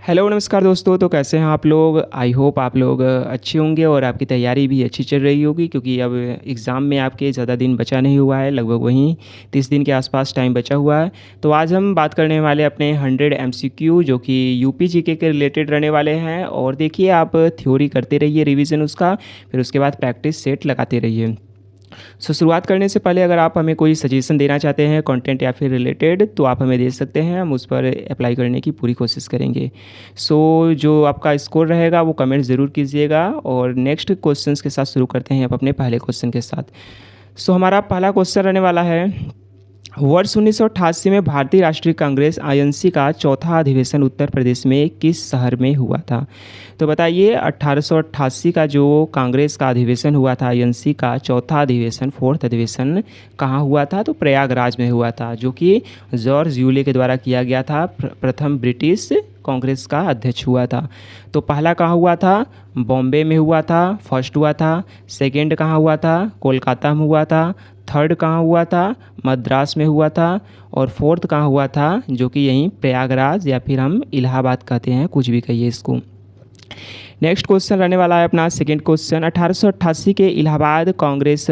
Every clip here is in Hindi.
हेलो नमस्कार दोस्तों। तो कैसे हैं आप लोग? आई होप आप लोग अच्छे होंगे और आपकी तैयारी भी अच्छी चल रही होगी, क्योंकि अब एग्ज़ाम में आपके ज़्यादा दिन बचा नहीं हुआ है, लगभग वहीं 30 दिन के आसपास टाइम बचा हुआ है। तो आज हम बात करने वाले अपने 100 एमसीक्यू जो कि यूपी जीके के रिलेटेड रहने वाले हैं। और देखिए, आप थ्योरी करते रहिए रिवीजन उसका, फिर उसके बाद प्रैक्टिस सेट लगाते रहिए। शुरुआत करने से पहले अगर आप हमें कोई सजेशन देना चाहते हैं कंटेंट या फिर रिलेटेड, तो आप हमें दे सकते हैं, हम उस पर अप्लाई करने की पूरी कोशिश करेंगे। जो आपका स्कोर रहेगा वो कमेंट ज़रूर कीजिएगा। और नेक्स्ट क्वेश्चंस के साथ शुरू करते हैं आप अपने पहले क्वेश्चन के साथ। हमारा पहला क्वेश्चन रहने वाला है, वर्ष 1988 में भारतीय राष्ट्रीय कांग्रेस आईएनसी का चौथा अधिवेशन उत्तर प्रदेश में किस शहर में हुआ था? तो बताइए, 1888 का जो कांग्रेस का अधिवेशन हुआ था, आईएनसी का चौथा अधिवेशन, फोर्थ अधिवेशन, कहाँ हुआ था? तो प्रयागराज में हुआ था, जो कि जॉर्ज यूले के द्वारा किया गया था। प्रथम ब्रिटिश कांग्रेस का अध्यक्ष हुआ था। तो पहला कहाँ हुआ था? बॉम्बे में हुआ था, फर्स्ट हुआ था। सेकेंड कहाँ हुआ था? कोलकाता में हुआ था। थर्ड कहाँ हुआ था? मद्रास में हुआ था। और फोर्थ कहाँ हुआ था? जो कि यहीं प्रयागराज, या फिर हम इलाहाबाद कहते हैं, कुछ भी कहिए इसको। नेक्स्ट क्वेश्चन रहने वाला है अपना सेकेंड क्वेश्चन, 1888 के इलाहाबाद कांग्रेस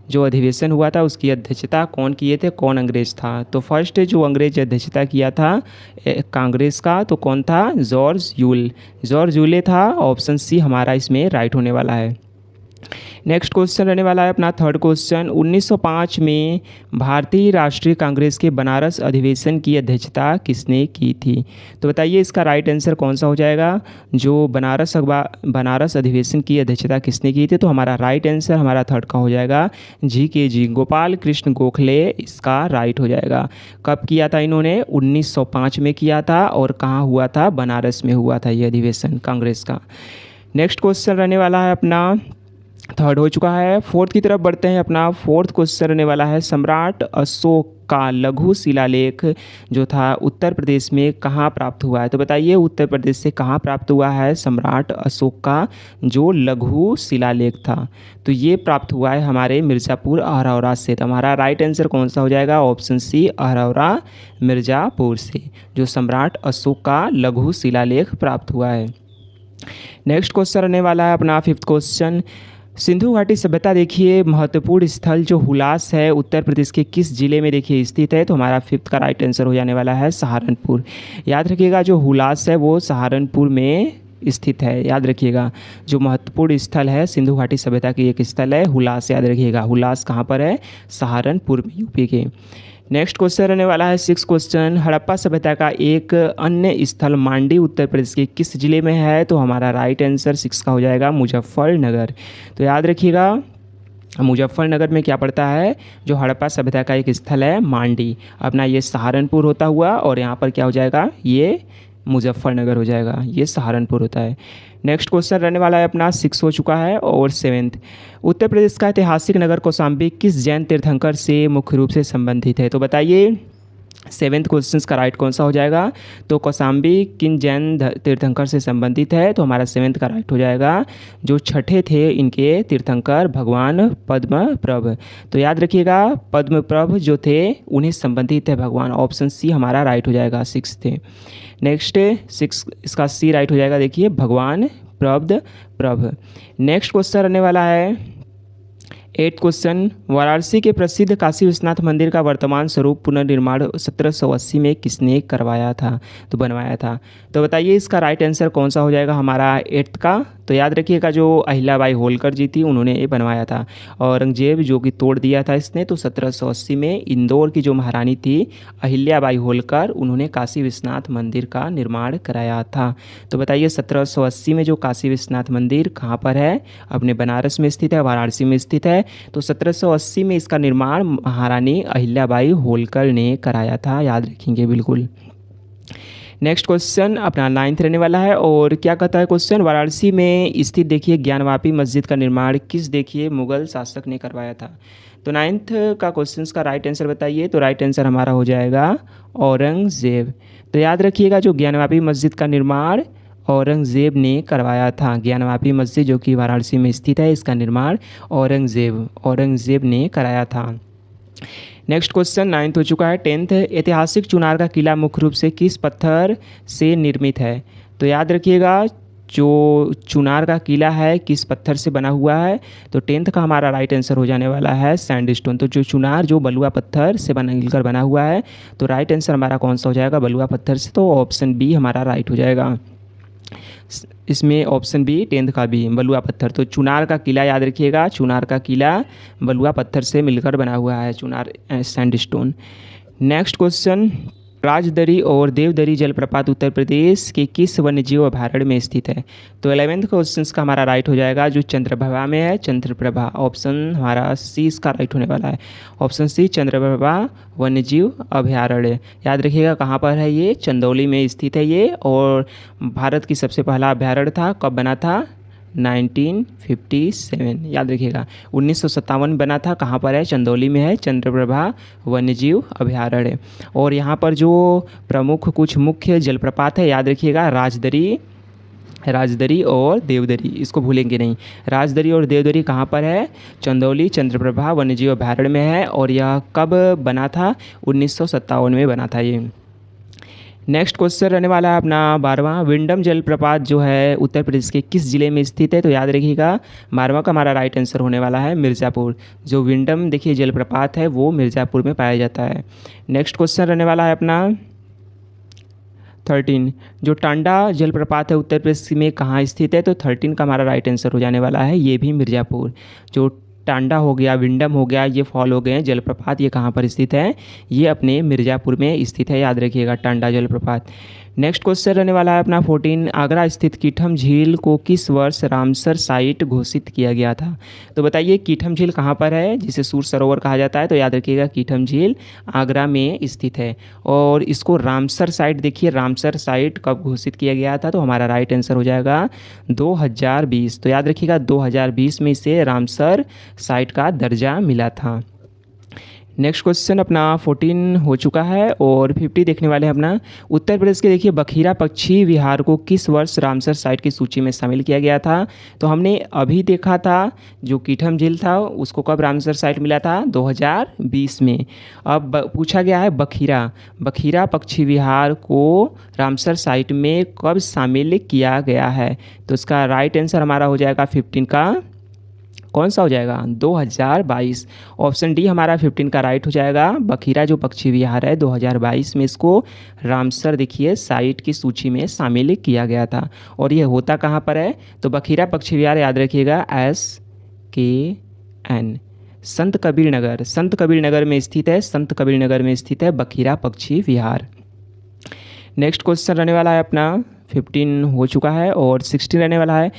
जो अधिवेशन हुआ था उसकी अध्यक्षता कौन किए थे? कौन अंग्रेज था? तो फर्स्ट जो अंग्रेज अध्यक्षता किया था कांग्रेस का, तो कौन था? George Yule. जॉर्ज यूले था। ऑप्शन सी हमारा इसमें राइट होने वाला है। नेक्स्ट क्वेश्चन रहने वाला है अपना थर्ड क्वेश्चन, 1905 में भारतीय राष्ट्रीय कांग्रेस के बनारस अधिवेशन की अध्यक्षता किसने की थी? तो बताइए, इसका राइट आंसर कौन सा हो जाएगा? जो बनारस अधिवेशन की अध्यक्षता किसने की थी? तो हमारा राइट आंसर हमारा थर्ड का हो जाएगा जी गोपाल कृष्ण गोखले, इसका राइट हो जाएगा। कब किया था इन्होंने? 1905 में किया था। और कहाँ हुआ था? बनारस में हुआ था ये अधिवेशन कांग्रेस का। नेक्स्ट क्वेश्चन रहने वाला है अपना, थर्ड हो चुका है, फोर्थ की तरफ बढ़ते हैं। अपना फोर्थ क्वेश्चन रहने वाला है, सम्राट अशोक का लघु शिलालेख जो था उत्तर प्रदेश में कहाँ प्राप्त हुआ है? तो बताइए, उत्तर प्रदेश से कहाँ प्राप्त हुआ है सम्राट अशोक का जो लघु शिलालेख था? तो ये प्राप्त हुआ है हमारे मिर्ज़ापुर अहरौरा से। तो हमारा राइट आंसर कौन सा हो जाएगा? ऑप्शन सी, अहरौरा मिर्ज़ापुर से जो सम्राट अशोक का लघु शिलालेख प्राप्त हुआ है। नेक्स्ट क्वेश्चन रहने वाला है अपना फिफ्थ क्वेश्चन, सिंधु घाटी सभ्यता देखिए महत्वपूर्ण स्थल जो हुलास है उत्तर प्रदेश के किस जिले में देखिए स्थित है? तो हमारा फिफ्थ का राइट आंसर हो जाने वाला है सहारनपुर। याद रखिएगा, जो हुलास है वो सहारनपुर में स्थित है। याद रखिएगा, जो महत्वपूर्ण स्थल है सिंधु घाटी सभ्यता की एक स्थल है हुलास। याद रखिएगा, हुलास कहाँ पर है? सहारनपुर में, यूपी के। नेक्स्ट क्वेश्चन रहने वाला है सिक्स क्वेश्चन, हड़प्पा सभ्यता का एक अन्य स्थल मांडी उत्तर प्रदेश के किस जिले में है? तो हमारा राइट आंसर सिक्स का हो जाएगा मुजफ्फरनगर। तो याद रखिएगा, मुजफ्फरनगर में क्या पड़ता है? जो हड़प्पा सभ्यता का एक स्थल है मांडी, अपना ये सहारनपुर होता हुआ, और यहाँ पर क्या हो जाएगा? ये मुजफ्फरनगर हो जाएगा, ये सहारनपुर होता है। नेक्स्ट क्वेश्चन रहने वाला है अपना सिक्स हो चुका है। और सेवेंथ, उत्तर प्रदेश का ऐतिहासिक नगर कौशाम्बी किस जैन तीर्थंकर से मुख्य रूप से संबंधित है? तो बताइए, सेवेंथ क्वेश्चन का राइट कौन सा हो जाएगा? तो कौशाम्बी किन जैन तीर्थंकर से संबंधित है? तो हमारा सेवेंथ का राइट हो जाएगा जो छठे थे इनके तीर्थंकर, भगवान पद्मप्रभ। तो याद रखिएगा, पद्मप्रभ जो थे उन्हें संबंधित है भगवान। ऑप्शन सी हमारा राइट हो जाएगा, सिक्स थे। नेक्स्ट सिक्स, इसका सी राइट हो जाएगा, देखिए भगवान प्रभ। नेक्स्ट क्वेश्चन रहने वाला है एट क्वेश्चन, वाराणसी के प्रसिद्ध काशी विश्वनाथ मंदिर का वर्तमान स्वरूप पुनर्निर्माण 1780 में किसने करवाया था? तो बनवाया था। तो बताइए, इसका राइट आंसर कौन सा हो जाएगा हमारा एट्थ का? तो याद रखिएगा, जो अहिल्याबाई होलकर जी थी उन्होंने ये बनवाया था। औरंगजेब जो कि तोड़ दिया था इसने, तो 1780 में इंदौर की जो महारानी थी अहिल्याबाई होलकर, उन्होंने काशी विश्वनाथ मंदिर का निर्माण कराया था। तो बताइए, 1780 में जो काशी विश्वनाथ मंदिर कहाँ पर है? अपने बनारस में स्थित है, वाराणसी में स्थित है। तो 1780 में इसका निर्माण महारानी अहिल्याबाई होलकर ने कराया था। याद रखेंगे बिल्कुल। नेक्स्ट क्वेश्चन अपना नाइन्थ रहने वाला है। और क्या कहता है क्वेश्चन, वाराणसी में स्थित देखिए ज्ञानवापी मस्जिद का निर्माण किस देखिए मुगल शासक ने करवाया था? तो नाइन्थ का क्वेश्चन का राइट आंसर बताइए। तो राइट आंसर हमारा हो जाएगा औरंगजेब। तो याद रखिएगा, जो ज्ञानवापी मस्जिद का निर्माण औरंगजेब ने करवाया था। ज्ञानवापी मस्जिद जो कि वाराणसी में स्थित है, इसका निर्माण औरंगजेब ने कराया था। नेक्स्ट क्वेश्चन नाइन्थ हो चुका है। टेंथ, ऐतिहासिक चुनार का किला मुख्य रूप से किस पत्थर से निर्मित है? तो याद रखिएगा जो चुनार का किला है किस पत्थर से बना हुआ है, तो 10th का हमारा राइट आंसर हो जाने वाला है सैंडस्टोन। तो जो चुनार जो बलुआ पत्थर से मिलकर बना हुआ है, तो राइट आंसर हमारा कौन सा हो जाएगा, बलुआ पत्थर से, तो ऑप्शन बी हमारा राइट हो जाएगा। इसमें ऑप्शन बी 10th का भी बलुआ पत्थर। तो चुनार का किला याद रखिएगा, चुनार का किला बलुआ पत्थर से मिलकर बना हुआ है, Chunar sandstone. Next question, Rajdari और देवदरी जलप्रपात उत्तर प्रदेश के किस वन्यजीव अभयारण्य में स्थित है। तो 11th क्वेश्चन का हमारा राइट हो जाएगा जो चंद्रप्रभा में है, चंद्रप्रभा। ऑप्शन हमारा सी इसका राइट होने वाला है, ऑप्शन सी चंद्रप्रभा वन्यजीव अभयारण्य। याद रखिएगा कहाँ पर है ये, चंदौली में स्थित है ये, और भारत की सबसे पहला अभयारण्य था, कब बना था, 1957। याद रखिएगा 1957 बना था, कहाँ पर है, चंदौली में है, चंद्रप्रभा वन्यजीव अभयारण्य। और यहाँ पर जो प्रमुख कुछ मुख्य जलप्रपात है याद रखिएगा, राजदरी और देवदरी, इसको भूलेंगे नहीं। राजदरी और देवदरी कहाँ पर है, चंदौली चंद्रप्रभा वन्यजीव अभयारण्य में है, और यह कब बना था, 1957 में बना था ये। नेक्स्ट क्वेश्चन रहने वाला है अपना 12वां, विंडम जलप्रपात जो है उत्तर प्रदेश के किस जिले में स्थित है। तो याद रखिएगा 12वां का हमारा राइट आंसर होने वाला है मिर्ज़ापुर। जो विंडम देखिए जलप्रपात है वो मिर्ज़ापुर में पाया जाता है। नेक्स्ट क्वेश्चन रहने वाला है अपना 13, जो टांडा जलप्रपात है उत्तर प्रदेश में कहाँ स्थित है। तो 13 का हमारा राइट आंसर हो जाने वाला है ये भी मिर्ज़ापुर। जो टांडा हो गया, विंडम हो गया, ये फॉल हो गए हैं जलप्रपात, ये कहाँ पर स्थित है, ये अपने मिर्ज़ापुर में स्थित है, याद रखिएगा टांडा जलप्रपात। नेक्स्ट क्वेश्चन रहने वाला है अपना 14, आगरा स्थित कीठम झील को किस वर्ष रामसर साइट घोषित किया गया था। तो बताइए कीठम झील कहाँ पर है, जिसे सूर सरोवर कहा जाता है। तो याद रखिएगा कीठम झील आगरा में स्थित है, और इसको रामसर साइट, देखिए रामसर साइट कब घोषित किया गया था। तो हमारा राइट आंसर हो जाएगा 2020। तो याद रखिएगा 2020 में इसे रामसर साइट का दर्जा मिला था। नेक्स्ट क्वेश्चन अपना 14 हो चुका है, और 50 देखने वाले हैं अपना। उत्तर प्रदेश के देखिए बखीरा पक्षी विहार को किस वर्ष रामसर साइट की सूची में शामिल किया गया था। तो हमने अभी देखा था जो कीठम झील था उसको कब रामसर साइट मिला था, 2020 में। अब पूछा गया है बखीरा पक्षी विहार को रामसर साइट में कब शामिल किया गया है। तो इसका राइट आंसर हमारा हो जाएगा 15 का, कौन सा हो जाएगा, 2022। ऑप्शन डी हमारा 15 का राइट हो जाएगा। बखीरा जो पक्षी विहार है 2022 में इसको रामसर देखिए साइट की सूची में शामिल किया गया था। और ये होता कहाँ पर है, तो बखीरा पक्षी विहार याद रखिएगा SKN, संत कबीर नगर में स्थित है, संत कबीर नगर में स्थित है बखीरा पक्षी विहार। नेक्स्ट क्वेश्चन रहने वाला है अपना 15 हो चुका है, और 16 रहने वाला है।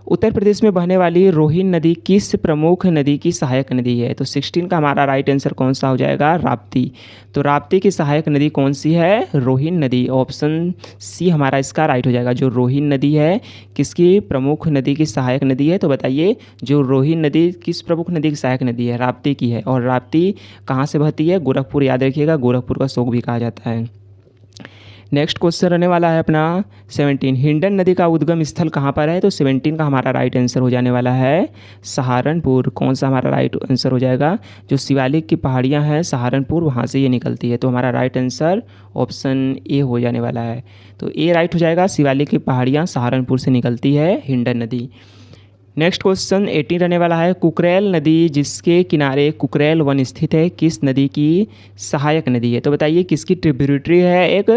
उत्तर प्रदेश में बहने वाली रोहिन नदी किस प्रमुख नदी की सहायक नदी है। तो 16 का हमारा राइट आंसर कौन सा हो जाएगा, राप्ती। तो राप्ती की सहायक नदी कौन सी है, रोहिन नदी। ऑप्शन सी हमारा इसका राइट हो जाएगा। जो रोहिन नदी है किसकी प्रमुख नदी की सहायक नदी है। तो बताइए जो रोहिन नदी किस प्रमुख नदी की सहायक नदी है, राप्ती की है। और राप्ती कहाँ से बहती है, गोरखपुर, याद रखिएगा गोरखपुर का शोक भी कहा जाता है। नेक्स्ट क्वेश्चन रहने वाला है अपना 17, हिंडन नदी का उद्गम स्थल कहाँ पर है। तो 17 का हमारा राइट आंसर हो जाने वाला है सहारनपुर। कौन सा हमारा राइट आंसर हो जाएगा, जो शिवालिक की पहाड़ियाँ हैं सहारनपुर, वहाँ से ये निकलती है। तो हमारा राइट आंसर ऑप्शन ए हो जाने वाला है। तो ए राइट हो जाएगा, शिवालिक की पहाड़ियाँ सहारनपुर से निकलती है हिंडन नदी। नेक्स्ट क्वेश्चन 18 रहने वाला है, कुकरेल नदी जिसके किनारे कुकरेल वन स्थित है किस नदी की सहायक नदी है। तो बताइए किसकी ट्रिब्यूटरी है एक,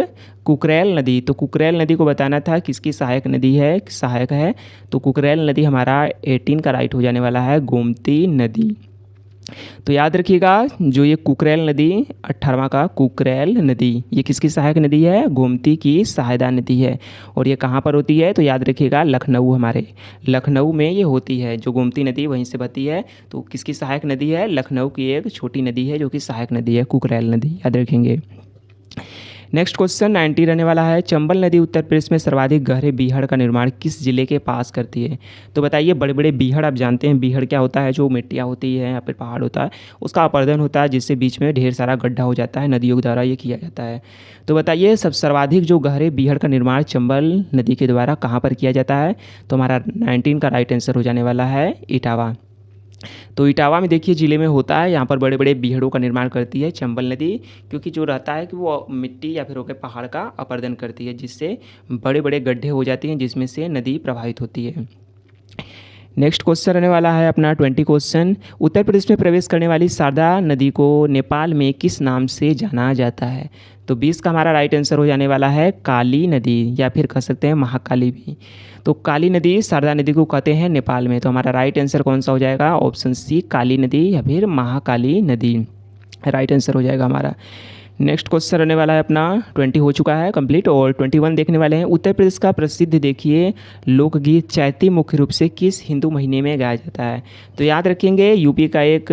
कुकरेल नदी। तो कुकरेल नदी को बताना था किसकी सहायक नदी है, सहायक है। तो कुकरेल नदी हमारा 18 का राइट हो जाने वाला है, गोमती नदी। तो याद रखिएगा जो ये कुकरेल नदी 18वां का कुकरेल नदी ये किसकी सहायक नदी है, गोमती की सहायता नदी है। और ये कहाँ पर होती है, तो याद रखिएगा लखनऊ, हमारे लखनऊ में ये होती है। जो गोमती नदी वहीं से बहती है। तो किसकी सहायक नदी है, लखनऊ की एक छोटी नदी है जो कि सहायक नदी है, कुकरेल नदी, याद रखेंगे। नेक्स्ट क्वेश्चन 90 रहने वाला है, चंबल नदी उत्तर प्रदेश में सर्वाधिक गहरे बीहड़ का निर्माण किस जिले के पास करती है। तो बताइए बड़े बड़े बीहड़, आप जानते हैं बीहड़ क्या होता है, जो मिट्टियाँ होती है या फिर पहाड़ होता है उसका अपर्दन होता है जिससे बीच में ढेर सारा गड्ढा हो जाता है, नदियों के द्वारा ये किया जाता है। तो बताइए सर्वाधिक जो गहरे बीहड़ का निर्माण चंबल नदी के द्वारा कहाँ पर किया जाता है। तो हमारा 19 का राइट आंसर हो जाने वाला है इटावा। तो इटावा में देखिए ज़िले में होता है, यहाँ पर बड़े बड़े बीहड़ों का निर्माण करती है चंबल नदी, क्योंकि जो रहता है कि वो मिट्टी या फिर हो गए पहाड़ का अपर्दन करती है, जिससे बड़े बड़े गड्ढे हो जाते हैं जिसमें से नदी प्रवाहित होती है। नेक्स्ट क्वेश्चन रहने वाला है अपना 20 क्वेश्चन। उत्तर प्रदेश में प्रवेश करने वाली शारदा नदी को नेपाल में किस नाम से जाना जाता है? तो 20 का हमारा राइट आंसर हो जाने वाला है काली नदी, या फिर कह सकते हैं महाकाली भी। तो काली नदी शारदा नदी को कहते हैं नेपाल में। तो हमारा राइट आंसर कौन सा हो जाएगा? ऑप्शन सी काली नदी या फिर महाकाली नदी राइट आंसर हो जाएगा हमारा। नेक्स्ट क्वेश्चन रहने वाला है अपना 20 हो चुका है कंप्लीट, और 21 देखने वाले हैं। उत्तर प्रदेश का प्रसिद्ध देखिए लोकगीत चैती मुख्य रूप से किस हिंदू महीने में गाया जाता है? तो याद रखेंगे यूपी का एक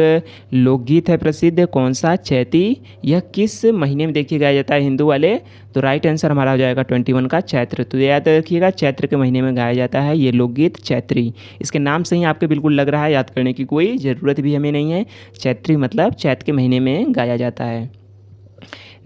लोकगीत है प्रसिद्ध, कौन सा? चैती। यह किस महीने में देखिए गाया जाता है हिंदू वाले? तो राइट आंसर हमारा हो जाएगा 21 का चैत्र। तो याद रखिएगा चैत्र के महीने में गाया जाता है ये लोकगीत चैत्री। इसके नाम से ही आपके बिल्कुल लग रहा है, याद करने की कोई ज़रूरत भी हमें नहीं है। चैत्री मतलब चैत्र के महीने में गाया जाता है।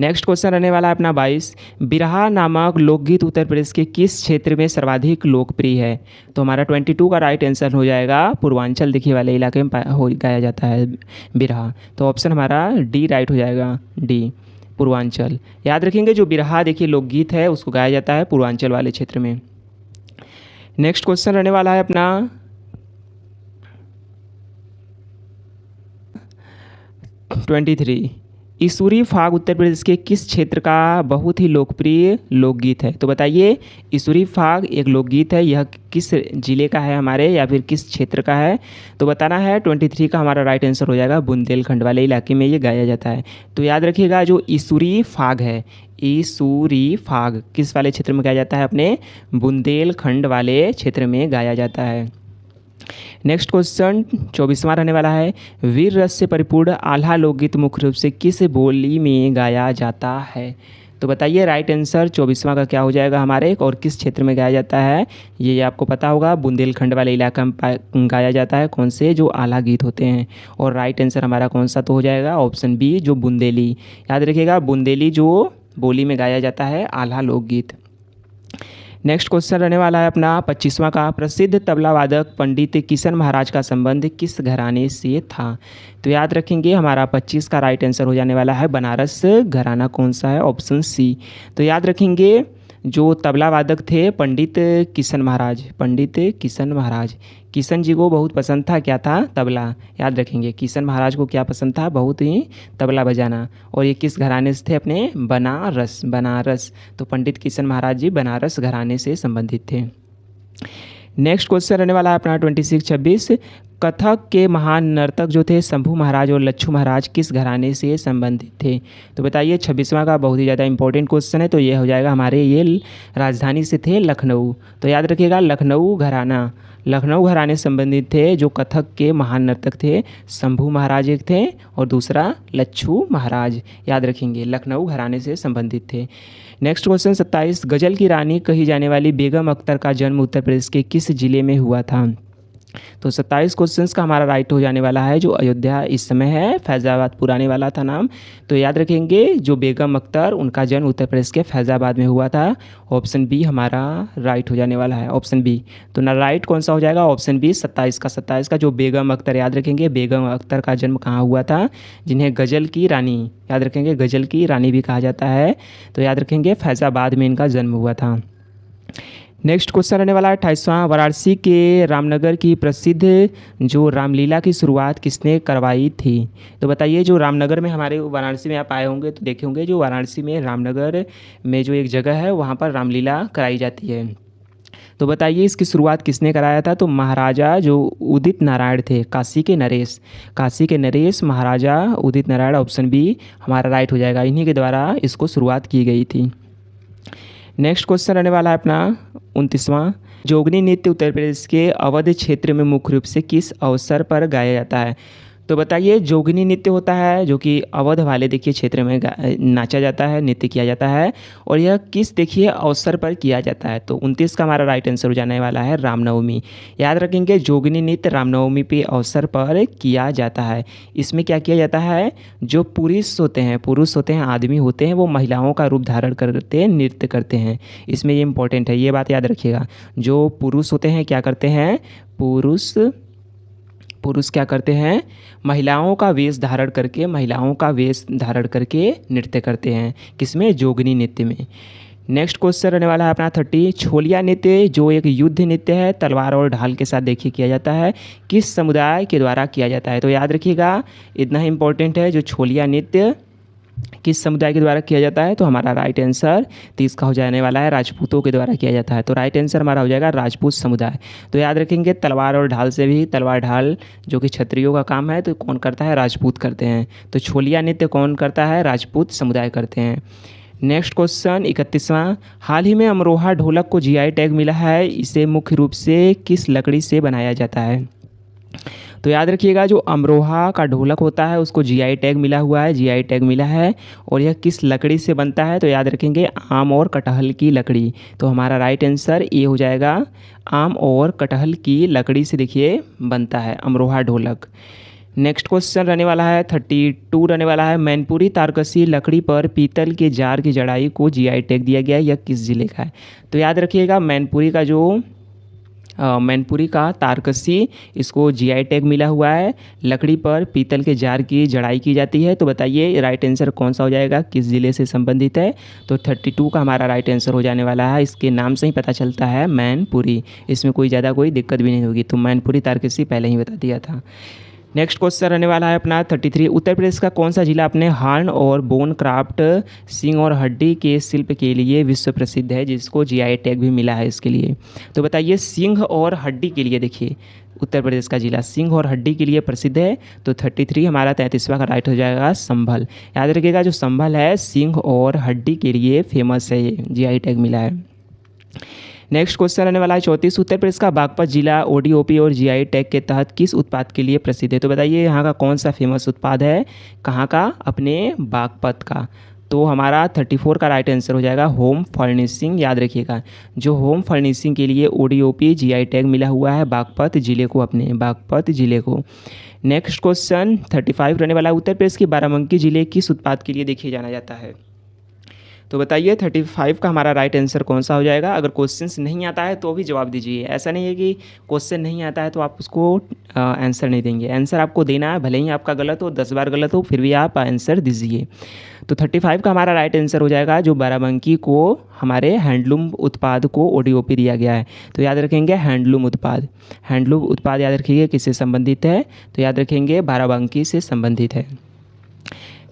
नेक्स्ट क्वेश्चन रहने वाला है अपना 22। बिरहा नामक लोकगीत उत्तर प्रदेश के किस क्षेत्र में सर्वाधिक लोकप्रिय है? तो हमारा 22 का राइट आंसर हो जाएगा पूर्वांचल देखिए वाले इलाके में गाया जाता है बिरहा। तो ऑप्शन हमारा डी राइट हो जाएगा, डी पूर्वांचल। याद रखेंगे जो बिरहा देखिए लोकगीत है उसको गाया जाता है पूर्वांचल वाले क्षेत्र में। नेक्स्ट क्वेश्चन रहने वाला है अपना 23। ईसूरी फाग उत्तर प्रदेश के किस क्षेत्र का बहुत ही लोकप्रिय लोकगीत है? तो बताइए ईसूरी फाग एक लोकगीत है, यह किस जिले का है हमारे, या फिर किस क्षेत्र का है? तो बताना है। 23 का हमारा राइट आंसर हो जाएगा बुंदेलखंड वाले इलाके में ये गाया जाता है। तो याद रखिएगा जो ईसूरी फाग है, ईसूरी फाग किस वाले क्षेत्र में गाया जाता है? अपने बुंदेलखंड वाले क्षेत्र में गाया जाता है। नेक्स्ट क्वेश्चन 24वां रहने वाला है। वीर रस से परिपूर्ण आल्हा लोकगीत मुख्य रूप से किस बोली में गाया जाता है? तो बताइए राइट आंसर 24वां का क्या हो जाएगा हमारे, और किस क्षेत्र में गाया जाता है? ये आपको पता होगा बुंदेलखंड वाले इलाका में गाया जाता है। कौन से? जो आल्हा गीत होते हैं। और राइट आंसर हमारा कौन सा तो हो जाएगा? ऑप्शन बी जो बुंदेली। याद रखिएगा बुंदेली जो बोली में गाया जाता है आल्हा लोकगीत। नेक्स्ट क्वेश्चन रहने वाला है अपना 25वां का। प्रसिद्ध तबला वादक पंडित किशन महाराज का संबंध किस घराने से था? तो याद रखेंगे हमारा 25 का राइट आंसर हो जाने वाला है बनारस घराना। कौन सा है? Option C. तो याद रखेंगे जो तबला वादक थे पंडित किशन महाराज, पंडित किशन महाराज, किशन जी को बहुत पसंद था क्या था? तबला। याद रखेंगे किशन महाराज को क्या पसंद था? बहुत ही तबला बजाना। और ये किस घराने से थे? अपने बनारस, बनारस। तो पंडित किशन महाराज जी बनारस घराने से संबंधित थे। नेक्स्ट क्वेश्चन रहने वाला है अपना 26 कथक के महान नर्तक जो थे शंभू महाराज और लच्छू महाराज किस घराने से संबंधित थे? तो बताइए 26वां का बहुत ही ज़्यादा इंपॉर्टेंट क्वेश्चन है। तो ये हो जाएगा हमारे, ये राजधानी से थे लखनऊ। तो याद रखिएगा लखनऊ घराना, लखनऊ घराने से संबंधित थे। जो कथक के महान नर्तक थे शंभू महाराज एक थे, और दूसरा लच्छू महाराज। याद रखेंगे लखनऊ घराने से संबंधित थे। नेक्स्ट क्वेश्चन 27 गज़ल की रानी कही जाने वाली बेगम अख्तर का जन्म उत्तर प्रदेश के किस जिले में हुआ था? तो 27 क्वेश्चंस का हमारा राइट हो जाने वाला है जो अयोध्या इस समय है, फैज़ाबाद पुराने वाला था नाम। तो याद रखेंगे जो बेगम अख्तर उनका जन्म उत्तर प्रदेश के फैज़ाबाद में हुआ था। ऑप्शन बी हमारा राइट हो जाने वाला है, ऑप्शन बी। तो ना राइट कौन सा हो जाएगा? ऑप्शन बी 27 का जो बेगम अख्तर। याद रखेंगे बेगम अख्तर का जन्म कहाँ हुआ था? जिन्हें गज़ल की रानी, याद रखेंगे गज़ल की रानी भी कहा जाता है। तो याद रखेंगे फैज़ाबाद में इनका जन्म हुआ था। नेक्स्ट क्वेश्चन रहने वाला है 28वां। वाराणसी के रामनगर की प्रसिद्ध जो रामलीला की शुरुआत किसने करवाई थी? तो बताइए जो रामनगर में हमारे वाराणसी में आप आए होंगे तो देखे होंगे जो वाराणसी में रामनगर में जो एक जगह है वहाँ पर रामलीला कराई जाती है। तो बताइए इसकी शुरुआत किसने कराया था? तो महाराजा जो उदित नारायण थे, काशी के नरेश, काशी के नरेश महाराजा उदित नारायण। ऑप्शन बी हमारा राइट हो जाएगा, इन्हीं के द्वारा इसको शुरुआत की गई थी। नेक्स्ट क्वेश्चन रहने वाला है अपना 29वां। जोगनी नृत्य उत्तर प्रदेश के अवध क्षेत्र में मुख्य रूप से किस अवसर पर गाया जाता है? तो बताइए जोगनी नृत्य होता है जो कि अवध वाले देखिए क्षेत्र में नाचा जाता है, नृत्य किया जाता है, और यह किस देखिए अवसर पर किया जाता है? तो 29 का हमारा राइट आंसर हो जाने वाला है रामनवमी। याद रखेंगे जोगनी नृत्य रामनवमी पे अवसर पर किया जाता है। इसमें क्या किया जाता है? जो पुरुष होते हैं, आदमी होते हैं, वो महिलाओं का रूप धारण करते नृत्य करते हैं। इसमें ये इंपॉर्टेंट है, ये बात याद रखिएगा। जो पुरुष होते हैं क्या करते हैं? पुरुष क्या करते हैं, महिलाओं का वेश धारण करके नृत्य करते हैं, किसमें, जोगनी नृत्य में। नेक्स्ट क्वेश्चन रहने वाला है अपना 30, छोलिया नृत्य जो एक युद्ध नृत्य है, तलवार और ढाल के साथ देखिए किया जाता है, किस समुदाय के द्वारा किया जाता है। तो याद रखिएगा, इतना ही इंपॉर्टेंट है, जो छोलिया नृत्य किस समुदाय के द्वारा किया जाता है। तो हमारा राइट आंसर 30 का हो जाने वाला है, राजपूतों के द्वारा किया जाता है। तो राइट आंसर हमारा हो जाएगा राजपूत समुदाय। तो याद रखेंगे, तलवार और ढाल से भी, तलवार ढाल जो कि क्षत्रियों का काम है, तो कौन करता है, राजपूत करते हैं। तो छोलिया नृत्य कौन करता है, राजपूत समुदाय करते हैं। नेक्स्ट क्वेश्चन 31वां, हाल ही में अमरोहा ढोलक को जीआई टैग मिला है, इसे मुख्य रूप से किस लकड़ी से बनाया जाता है। तो याद रखिएगा, जो अमरोहा का ढोलक होता है उसको जीआई टैग मिला हुआ है, जीआई टैग मिला है, और यह किस लकड़ी से बनता है। तो याद रखेंगे, आम और कटहल की लकड़ी। तो हमारा राइट आंसर ये हो जाएगा, आम और कटहल की लकड़ी से देखिए बनता है अमरोहा ढोलक। नेक्स्ट क्वेश्चन रहने वाला है 32 रहने वाला है, मैनपुरी तारकसी लकड़ी पर पीतल के जार की जड़ाई को जीआई टैग दिया गया है, यह किस जिले का है। तो याद रखिएगा, मैनपुरी का तारकसी, इसको जीआई टैग मिला हुआ है, लकड़ी पर पीतल के जार की जड़ाई की जाती है। तो बताइए राइट आंसर कौन सा हो जाएगा, किस ज़िले से संबंधित है। तो 32 का हमारा राइट आंसर हो जाने वाला है, इसके नाम से ही पता चलता है मैनपुरी, इसमें कोई ज़्यादा कोई दिक्कत भी नहीं होगी। तो मैनपुरी तारकसी पहले ही बता दिया था। नेक्स्ट क्वेश्चन रहने वाला है अपना 33, उत्तर प्रदेश का कौन सा जिला अपने हार्न और बोन क्राफ्ट, सींग और हड्डी के शिल्प के लिए विश्व प्रसिद्ध है, जिसको जीआई टैग भी मिला है इसके लिए। तो बताइए, सींग और हड्डी के लिए देखिए, उत्तर प्रदेश का जिला सींग और हड्डी के लिए प्रसिद्ध है। तो 33 हमारा 33वां का राइट हो जाएगा संभल। याद रखिएगा, जो संभल है सींग और हड्डी के लिए फेमस है, ये जीआई टैग मिला है। नेक्स्ट क्वेश्चन रहने वाला है 34, उत्तर प्रदेश का बागपत जिला ओडीओपी और जीआई टैग के तहत किस उत्पाद के लिए प्रसिद्ध है। तो बताइए, यहाँ का कौन सा फेमस उत्पाद है, कहाँ का, अपने बागपत का। तो हमारा 34 का राइट आंसर हो जाएगा होम फर्निशिंग। याद रखिएगा, जो होम फर्निशिंग के लिए ओडीओपी जीआई टैग मिला हुआ है बागपत जिले को, अपने बागपत जिले को। नेक्स्ट क्वेश्चन 35 रहने वाला है, उत्तर प्रदेश के बाराबंकी जिले किस उत्पाद के लिए देखिए जाना जाता है। तो बताइए 35 का हमारा राइट आंसर कौन सा हो जाएगा। अगर क्वेश्चन नहीं आता है तो भी जवाब दीजिए, ऐसा नहीं है कि क्वेश्चन नहीं आता है तो आप उसको आंसर नहीं देंगे। आंसर आपको देना है, भले ही आपका गलत हो, 10 बार गलत हो, फिर भी आप आंसर दीजिए। तो 35 का हमारा राइट आंसर हो जाएगा, जो बाराबंकी को हमारे हैंडलूम उत्पाद को ओडीओपी दिया गया है। तो याद रखेंगे, हैंडलूम उत्पाद, हैंडलूम उत्पाद याद रखिए किससे संबंधित है। तो याद रखेंगे, बाराबंकी से संबंधित है।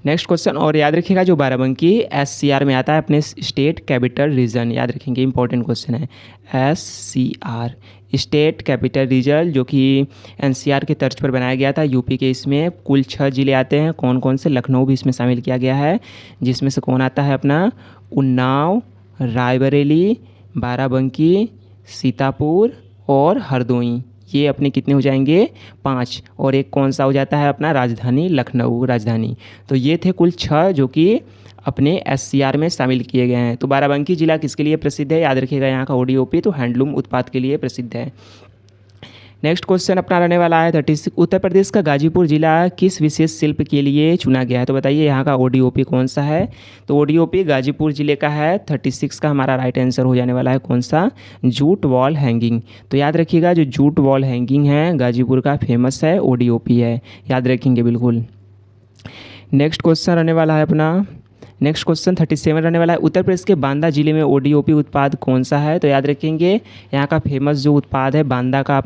नेक्स्ट क्वेश्चन, और याद रखिएगा, जो बाराबंकी एससीआर में आता है, अपने स्टेट कैपिटल रीजन। याद रखेंगे, इंपॉर्टेंट क्वेश्चन है, एससीआर स्टेट कैपिटल रीजन, जो कि एनसीआर के तर्ज पर बनाया गया था यूपी के। इसमें कुल 6 जिले आते हैं, कौन कौन से, लखनऊ भी इसमें शामिल किया गया है, जिसमें से कौन आता है अपना, उन्नाव, रायबरेली, बाराबंकी, सीतापुर और हरदोई। ये अपने कितने हो जाएंगे, 5, और एक कौन सा हो जाता है अपना, राजधानी लखनऊ, राजधानी। तो ये थे कुल 6 जो कि अपने एससीआर में शामिल किए गए हैं। तो बाराबंकी जिला किसके लिए प्रसिद्ध है, याद रखिएगा, यहाँ का ओडीओपी तो हैंडलूम उत्पाद के लिए प्रसिद्ध है। नेक्स्ट क्वेश्चन अपना रहने वाला है 36, उत्तर प्रदेश का गाजीपुर जिला किस विशेष शिल्प के लिए चुना गया है। तो बताइए, यहाँ का ओडीओपी कौन सा है। तो ओडीओपी गाजीपुर जिले का है। 36 का हमारा राइट आंसर हो जाने वाला है कौन सा, जूट वॉल हैंगिंग। तो याद रखिएगा, जो जूट वॉल हैंगिंग है गाजीपुर का फेमस है, ओडीओपी है, याद रखेंगे बिल्कुल। नेक्स्ट क्वेश्चन रहने वाला है अपना, नेक्स्ट क्वेश्चन 37 रहने वाला है, उत्तर प्रदेश के बांदा जिले में ओडीओपी उत्पाद कौन सा है। तो याद रखेंगे, यहाँ का फेमस जो उत्पाद है बांदा का,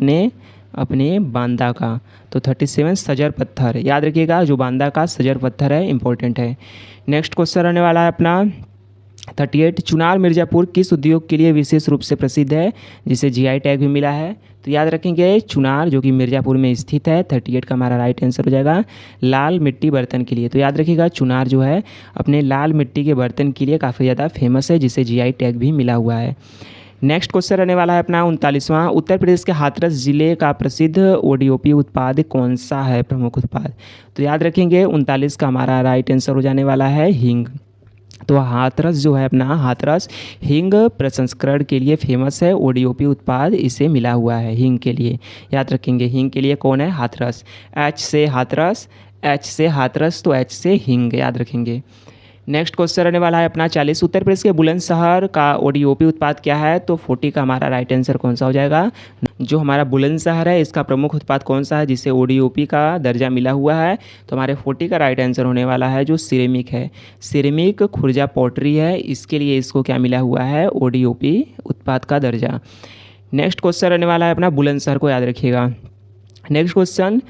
अपने बांदा का। तो 37 सजर पत्थर, याद रखिएगा, जो बांदा का सजर पत्थर है, इंपॉर्टेंट है। नेक्स्ट क्वेश्चन रहने वाला है अपना 38, चुनार मिर्ज़ापुर किस उद्योग के लिए विशेष रूप से प्रसिद्ध है, जिसे जीआई टैग भी मिला है। तो याद रखेंगे, चुनार जो कि मिर्ज़ापुर में स्थित है। 38 का हमारा राइट आंसर हो जाएगा, लाल मिट्टी बर्तन के लिए। तो याद रखिएगा, चुनार जो है अपने लाल मिट्टी के बर्तन के लिए काफ़ी ज़्यादा फेमस है, जिसे जीआई टैग भी मिला हुआ है। नेक्स्ट क्वेश्चन रहने वाला है अपना 39वां, उत्तर प्रदेश के हाथरस जिले का प्रसिद्ध ओडीओपी उत्पाद कौन सा है, प्रमुख उत्पाद। तो याद रखेंगे, 39 का हमारा राइट आंसर हो जाने वाला है हींग। तो हाथरस जो है अपना, हाथरस हींग प्रसंस्करण के लिए फेमस है, ओडीओपी उत्पाद इसे मिला हुआ है हींग के लिए। याद रखेंगे, हींग के लिए कौन है, हाथरस। एच से हाथरस, एच से हाथरस, तो एच से हींग, याद रखेंगे। नेक्स्ट क्वेश्चन रहने वाला है अपना 40, उत्तर प्रदेश के बुलंदशहर का ओडीओपी उत्पाद क्या है? तो 40 का हमारा राइट आंसर कौन सा हो जाएगा? जो हमारा बुलंदशहर है इसका प्रमुख उत्पाद कौन सा है जिसे ओडीओपी का दर्जा मिला हुआ है? तो हमारे 40 का राइट आंसर होने वाला है जो सिरेमिक है। सिरेमिक खुर्जा पॉटरी है, इसके लिए इसको क्या मिला हुआ है? ओडीओपी उत्पाद का दर्जा। नेक्स्ट क्वेश्चन रहने वाला है अपना बुलंदशहर को याद रखिएगा। नेक्स्ट क्वेश्चन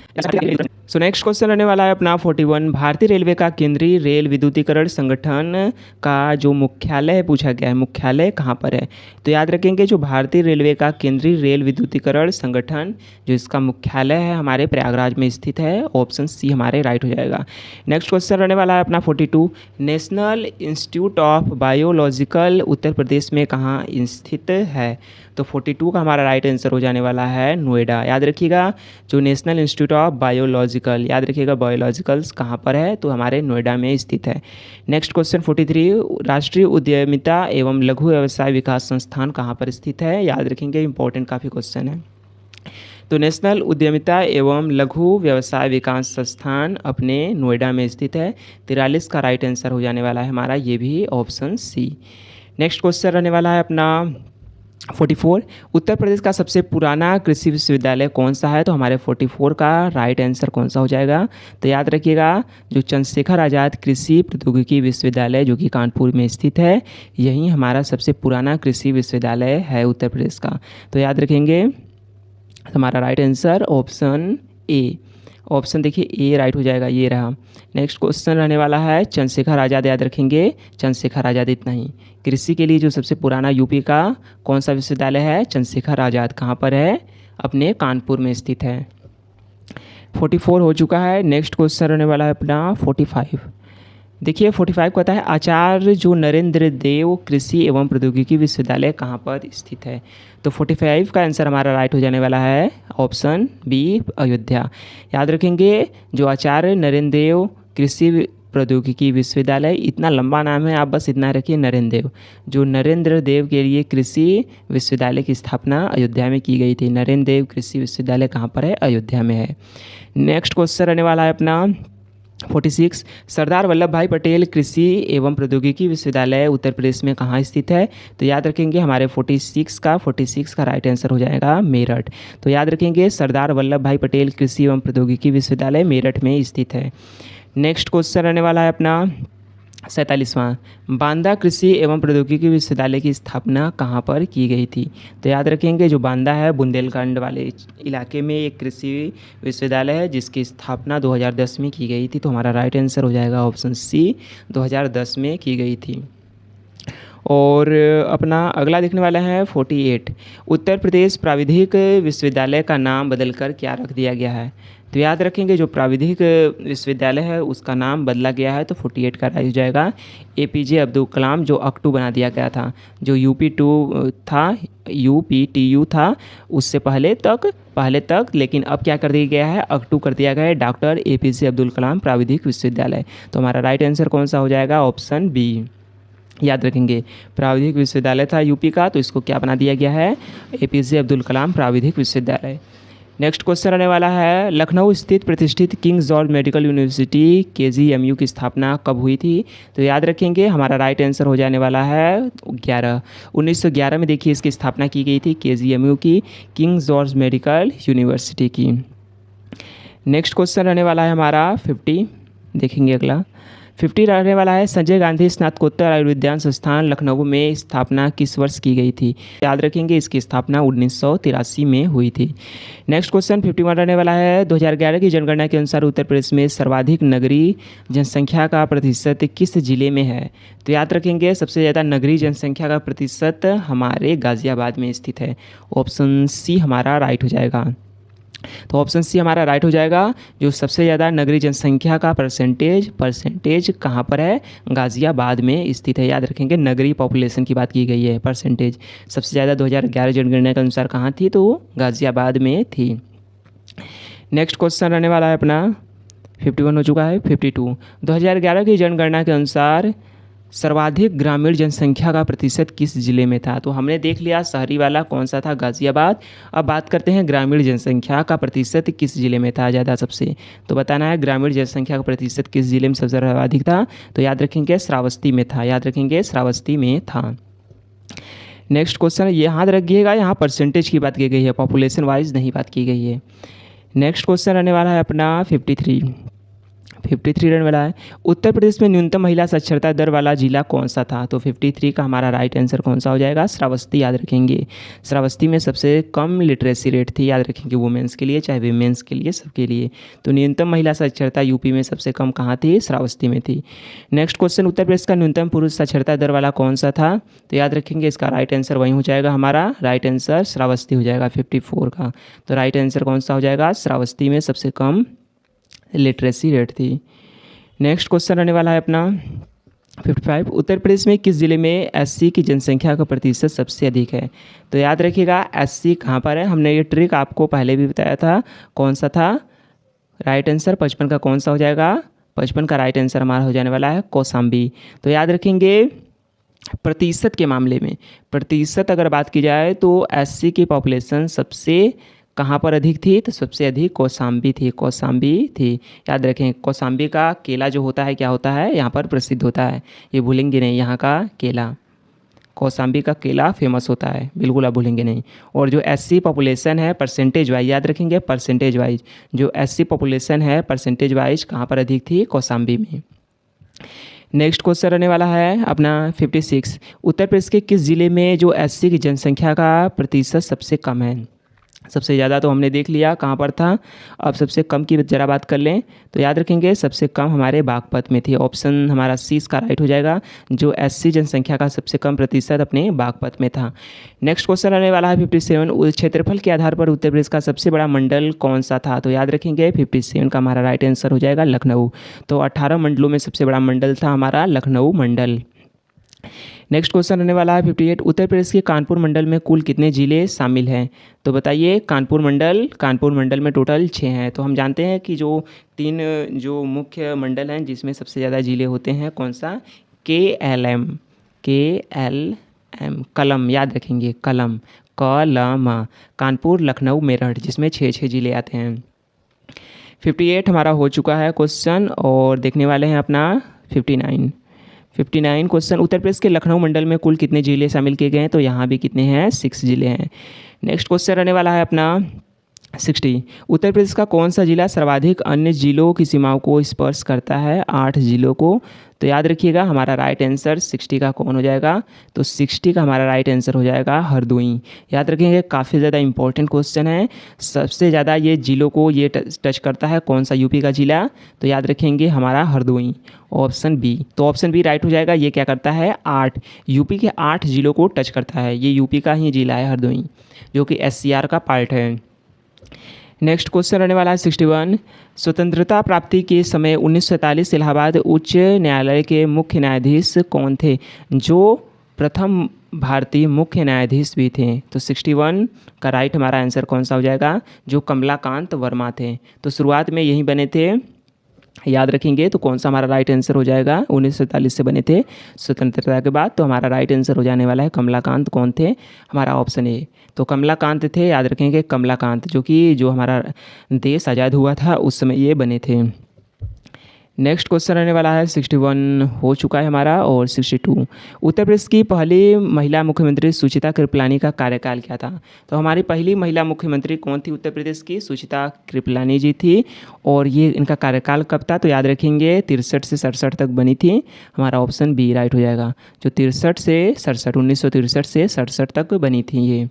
नेक्स्ट क्वेश्चन रहने वाला है अपना 41, भारतीय रेलवे का केंद्रीय रेल विद्युतीकरण संगठन का जो मुख्यालय है पूछा गया है, मुख्यालय कहाँ पर है? तो याद रखेंगे जो भारतीय रेलवे का केंद्रीय रेल विद्युतीकरण संगठन जो इसका मुख्यालय है हमारे प्रयागराज में स्थित है। ऑप्शन सी हमारे राइट हो जाएगा। नेक्स्ट क्वेश्चन रहने वाला है अपना 42, national institute of biological Uttar Pradesh में कहाँ स्थित है? तो 42 का हमारा राइट आंसर हो जाने वाला है नोएडा। याद रखिएगा जो नेशनल इंस्टीट्यूट ऑफ बायोलॉजिकल, याद रखिएगा बायोलॉजिकल्स कहाँ पर है? तो हमारे नोएडा में स्थित है। नेक्स्ट क्वेश्चन 43, राष्ट्रीय उद्यमिता एवं लघु व्यवसाय विकास संस्थान कहाँ पर स्थित है? याद रखेंगे इंपॉर्टेंट काफ़ी क्वेश्चन है। तो नेशनल उद्यमिता एवं लघु व्यवसाय विकास संस्थान अपने नोएडा में स्थित है। 43 का राइट आंसर हो जाने वाला है हमारा ये भी ऑप्शन सी। नेक्स्ट क्वेश्चन रहने वाला है अपना 44, उत्तर प्रदेश का सबसे पुराना कृषि विश्वविद्यालय कौन सा है? तो हमारे 44 का राइट आंसर कौन सा हो जाएगा? तो याद रखिएगा जो चंद्रशेखर आज़ाद कृषि प्रौद्योगिकी विश्वविद्यालय जो कि कानपुर में स्थित है, यही हमारा सबसे पुराना कृषि विश्वविद्यालय है उत्तर प्रदेश का। तो याद रखेंगे हमारा right answer option A. Option देखिए ए राइट हो जाएगा, ये रहा। नेक्स्ट क्वेश्चन रहने वाला है चंद्रशेखर आज़ाद, याद रखेंगे चंद्रशेखर आज़ाद इतना ही। कृषि के लिए जो सबसे पुराना यूपी का कौन सा विश्वविद्यालय है? चंद्रशेखर आज़ाद कहाँ पर है? अपने कानपुर में स्थित है। 44 हो चुका है। नेक्स्ट क्वेश्चन रहने वाला है अपना 45। देखिए 45 कहता है आचार्य जो नरेंद्र देव कृषि एवं प्रौद्योगिकी विश्वविद्यालय कहाँ पर स्थित है? तो 45 का आंसर हमारा राइट हो जाने वाला है ऑप्शन बी अयोध्या। याद रखेंगे जो आचार्य नरेंद्र देव कृषि प्रौद्योगिकी विश्वविद्यालय, इतना लंबा नाम है, आप बस इतना रखिए नरेंद्र देव। जो नरेंद्र देव के लिए कृषि विश्वविद्यालय की स्थापना अयोध्या में की गई थी। नरेंद्र देव कृषि विश्वविद्यालय कहाँ पर है? अयोध्या में है। नेक्स्ट क्वेश्चन रहने वाला है अपना 46, सरदार वल्लभ भाई पटेल कृषि एवं प्रौद्योगिकी विश्वविद्यालय उत्तर प्रदेश में कहाँ स्थित है? तो याद रखेंगे हमारे 46 का राइट आंसर हो जाएगा मेरठ। तो याद रखेंगे सरदार वल्लभ भाई पटेल कृषि एवं प्रौद्योगिकी विश्वविद्यालय मेरठ में स्थित है। नेक्स्ट क्वेश्चन रहने वाला है अपना 47वां, बांदा कृषि एवं प्रौद्योगिकी विश्वविद्यालय की स्थापना कहाँ पर की गई थी? तो याद रखेंगे जो बांदा है बुंदेलखंड वाले इलाके में एक कृषि विश्वविद्यालय है जिसकी स्थापना 2010 में की गई थी। तो हमारा राइट आंसर हो जाएगा ऑप्शन सी, 2010 में की गई थी। और अपना अगला देखने वाला है 48, उत्तर प्रदेश प्राविधिक विश्वविद्यालय का नाम बदलकर क्या रख दिया गया है? तो याद रखेंगे जो प्राविधिक विश्वविद्यालय है उसका नाम बदला गया है। तो 48 का राइट हो जाएगा एपीजे अब्दुल कलाम जो अक्टू बना दिया गया था। जो यूपी2 था, यूपीटीयू था उससे पहले तक, लेकिन अब क्या कर दिया गया है? अक्टू कर दिया गया है डॉक्टर एपीजे अब्दुल कलाम प्राविधिक विश्वविद्यालय। तो हमारा राइट आंसर कौन सा हो जाएगा? Option B. याद रखेंगे प्राविधिक विश्वविद्यालय था यूपी का, तो इसको क्या बना दिया गया है? एपीजे अब्दुल कलाम प्राविधिक विश्वविद्यालय। नेक्स्ट क्वेश्चन रहने वाला है लखनऊ स्थित प्रतिष्ठित king George medical university KGMU की स्थापना कब हुई थी? तो याद रखेंगे हमारा राइट आंसर हो जाने वाला है 1911 में देखिए इसकी स्थापना की गई थी केजीएमयू की, किंग जॉर्ज मेडिकल यूनिवर्सिटी की। नेक्स्ट क्वेश्चन रहने वाला है हमारा 50, देखेंगे अगला 50 रहने वाला है संजय गांधी स्नातकोत्तर आयुर्विज्ञान संस्थान लखनऊ में स्थापना किस वर्ष की गई थी? याद रखेंगे इसकी स्थापना 1983 में हुई थी। नेक्स्ट क्वेश्चन 51 रहने वाला है 2011 की जनगणना के अनुसार उत्तर प्रदेश में सर्वाधिक नगरीय जनसंख्या का प्रतिशत किस जिले में है? तो याद रखेंगे सबसे ज़्यादा नगरीय जनसंख्या का प्रतिशत हमारे गाज़ियाबाद में स्थित है। ऑप्शन सी हमारा राइट हो जाएगा। तो ऑप्शन सी हमारा राइट हो जाएगा। जो सबसे ज़्यादा नगरीय जनसंख्या का परसेंटेज कहाँ पर है? गाज़ियाबाद में स्थित है। याद रखेंगे नगरीय पॉपुलेशन की बात की गई है, परसेंटेज सबसे ज़्यादा 2011 जनगणना के अनुसार कहाँ थी? तो गाज़ियाबाद में थी। नेक्स्ट क्वेश्चन रहने वाला है अपना 51 हो चुका है 52, 2011 की जनगणना के अनुसार सर्वाधिक ग्रामीण जनसंख्या का प्रतिशत किस जिले में था? तो हमने देख लिया शहरी वाला कौन सा था, गाज़ियाबाद। अब बात करते हैं ग्रामीण जनसंख्या का प्रतिशत किस जिले में था ज़्यादा सबसे। तो बताना है ग्रामीण जनसंख्या का प्रतिशत किस जिले में सबसे सर्वाधिक था। तो याद रखेंगे श्रावस्ती में था, याद रखेंगे श्रावस्ती में था। नेक्स्ट क्वेश्चन ये याद रखिएगा, यहाँ परसेंटेज की बात की गई है, पॉपुलेशन वाइज नहीं बात की गई है। नेक्स्ट क्वेश्चन रहने वाला है अपना 53 रन वाला है। उत्तर प्रदेश में न्यूनतम महिला साक्षरता दर वाला जिला कौन सा था? तो 53 का हमारा राइट आंसर कौन सा हो जाएगा? श्रावस्ती, याद रखेंगे। श्रावस्ती में सबसे कम लिटरेसी रेट थी, याद रखेंगे, वुमेंस के लिए चाहे वीमेंस के लिए, सबके लिए। तो न्यूनतम महिला साक्षरता यूपी में सबसे कम कहाँ थी? श्रावस्ती में थी। नेक्स्ट क्वेश्चन, उत्तर प्रदेश का न्यूनतम पुरुष साक्षरता दर वाला कौन सा था? तो याद रखेंगे इसका राइट आंसर वही हो जाएगा, हमारा राइट आंसर श्रावस्ती हो जाएगा 54 का। तो राइट आंसर कौन सा हो जाएगा? श्रावस्ती में सबसे कम लिटरेसी रेट थी। नेक्स्ट क्वेश्चन रहने वाला है अपना 55, उत्तर प्रदेश में किस जिले में एससी की जनसंख्या का प्रतिशत सबसे अधिक है? तो याद रखिएगा एससी कहाँ पर है, हमने ये ट्रिक आपको पहले भी बताया था, कौन सा था? राइट आंसर 55 का कौन सा हो जाएगा? 55 का राइट आंसर हमारा हो जाने वाला है कौशाम्बी। तो याद रखेंगे प्रतिशत के मामले में, प्रतिशत अगर बात की जाए तो एससी की पॉपुलेशन सबसे कहाँ पर अधिक थी? तो सबसे अधिक कौशाम्बी थी, कौशाम्बी थी। याद रखें कौशाम्बी का केला जो होता है क्या होता है? यहाँ पर प्रसिद्ध होता है, ये भूलेंगे नहीं, यहाँ का केला, कौशाम्बी का केला फेमस होता है, बिल्कुल आप भूलेंगे नहीं। और जो एससी पॉपुलेशन है परसेंटेज वाइज, याद रखेंगे परसेंटेज वाइज, जो एससी पॉपुलेशन है परसेंटेज वाइज कहाँ पर अधिक थी? कौशाम्बी में। नेक्स्ट क्वेश्चन रहने वाला है अपना 56, उत्तर प्रदेश के किस जिले में जो एससी की जनसंख्या का प्रतिशत सबसे कम है? सबसे ज़्यादा तो हमने देख लिया कहाँ पर था, अब सबसे कम की ज़रा बात कर लें। तो याद रखेंगे सबसे कम हमारे बागपत में थी, ऑप्शन हमारा सी इसका राइट हो जाएगा, जो एससी जनसंख्या का सबसे कम प्रतिशत अपने बागपत में था। नेक्स्ट क्वेश्चन रहने वाला है 57, क्षेत्रफल के आधार पर उत्तर प्रदेश का सबसे बड़ा मंडल कौन सा था? तो याद रखेंगे 57 का हमारा राइट आंसर हो जाएगा लखनऊ। तो 18 मंडलों में सबसे बड़ा मंडल था हमारा लखनऊ मंडल। नेक्स्ट क्वेश्चन रहने वाला है 58, उत्तर प्रदेश के कानपुर मंडल में कुल कितने ज़िले शामिल हैं? तो बताइए कानपुर मंडल में टोटल 6 हैं। तो हम जानते हैं कि जो 3 जो मुख्य मंडल हैं जिसमें सबसे ज़्यादा ज़िले होते हैं, कौन सा? KLM, कलम, याद रखेंगे कलम, कानपुर, लखनऊ, मेरठ, जिसमें 6 ज़िले आते हैं। 58 हमारा हो चुका है क्वेश्चन, और देखने वाले हैं अपना 59 क्वेश्चन, उत्तर प्रदेश के लखनऊ मंडल में कुल कितने ज़िले शामिल किए गए हैं? तो यहाँ भी कितने हैं? 6 ज़िले हैं। नेक्स्ट क्वेश्चन रहने वाला है अपना 60, उत्तर प्रदेश का कौन सा जिला सर्वाधिक अन्य जिलों की सीमाओं को स्पर्श करता है? 8 जिलों को। तो याद रखिएगा हमारा राइट आंसर 60 का कौन हो जाएगा? तो 60 का हमारा राइट आंसर हो जाएगा हरदोई। याद रखेंगे काफ़ी ज़्यादा इंपॉर्टेंट क्वेश्चन है, सबसे ज़्यादा ये जिलों को ये टच करता है, कौन सा यूपी का जिला? तो याद रखेंगे हमारा हरदोई, ऑप्शन बी। तो ऑप्शन बी राइट हो जाएगा, ये क्या करता है? 8 यूपी के 8 जिलों को टच करता है, ये यूपी का ही जिला है हरदोई, जो कि SCR का पार्ट है। नेक्स्ट क्वेश्चन रहने वाला है 61, स्वतंत्रता प्राप्ति के समय 1947 इलाहाबाद उच्च न्यायालय के मुख्य न्यायाधीश कौन थे, जो प्रथम भारतीय मुख्य न्यायाधीश भी थे? तो 61 का राइट हमारा आंसर कौन सा हो जाएगा? जो कमलाकांत वर्मा थे। तो शुरुआत में यही बने थे, याद रखेंगे। तो कौन सा हमारा राइट आंसर हो जाएगा? 1947 से बने थे स्वतंत्रता के बाद। तो हमारा राइट आंसर हो जाने वाला है कमलाकांत, कौन थे? हमारा ऑप्शन ए। तो कमलाकांत थे, याद रखेंगे कमलाकांत, जो हमारा देश आज़ाद हुआ था उस समय ये बने थे। नेक्स्ट क्वेश्चन रहने वाला है 61 हो चुका है हमारा, और 62, उत्तर प्रदेश की पहली महिला मुख्यमंत्री सुचिता कृपलानी का कार्यकाल क्या था? तो हमारी पहली महिला मुख्यमंत्री कौन थी उत्तर प्रदेश की? सुचिता कृपलानी जी थी। और ये इनका कार्यकाल कब था? तो याद रखेंगे 63 से 67 तक बनी थी, हमारा ऑप्शन बी राइट हो जाएगा, जो 63 से 67, 1963 से 67 तक बनी थी ये।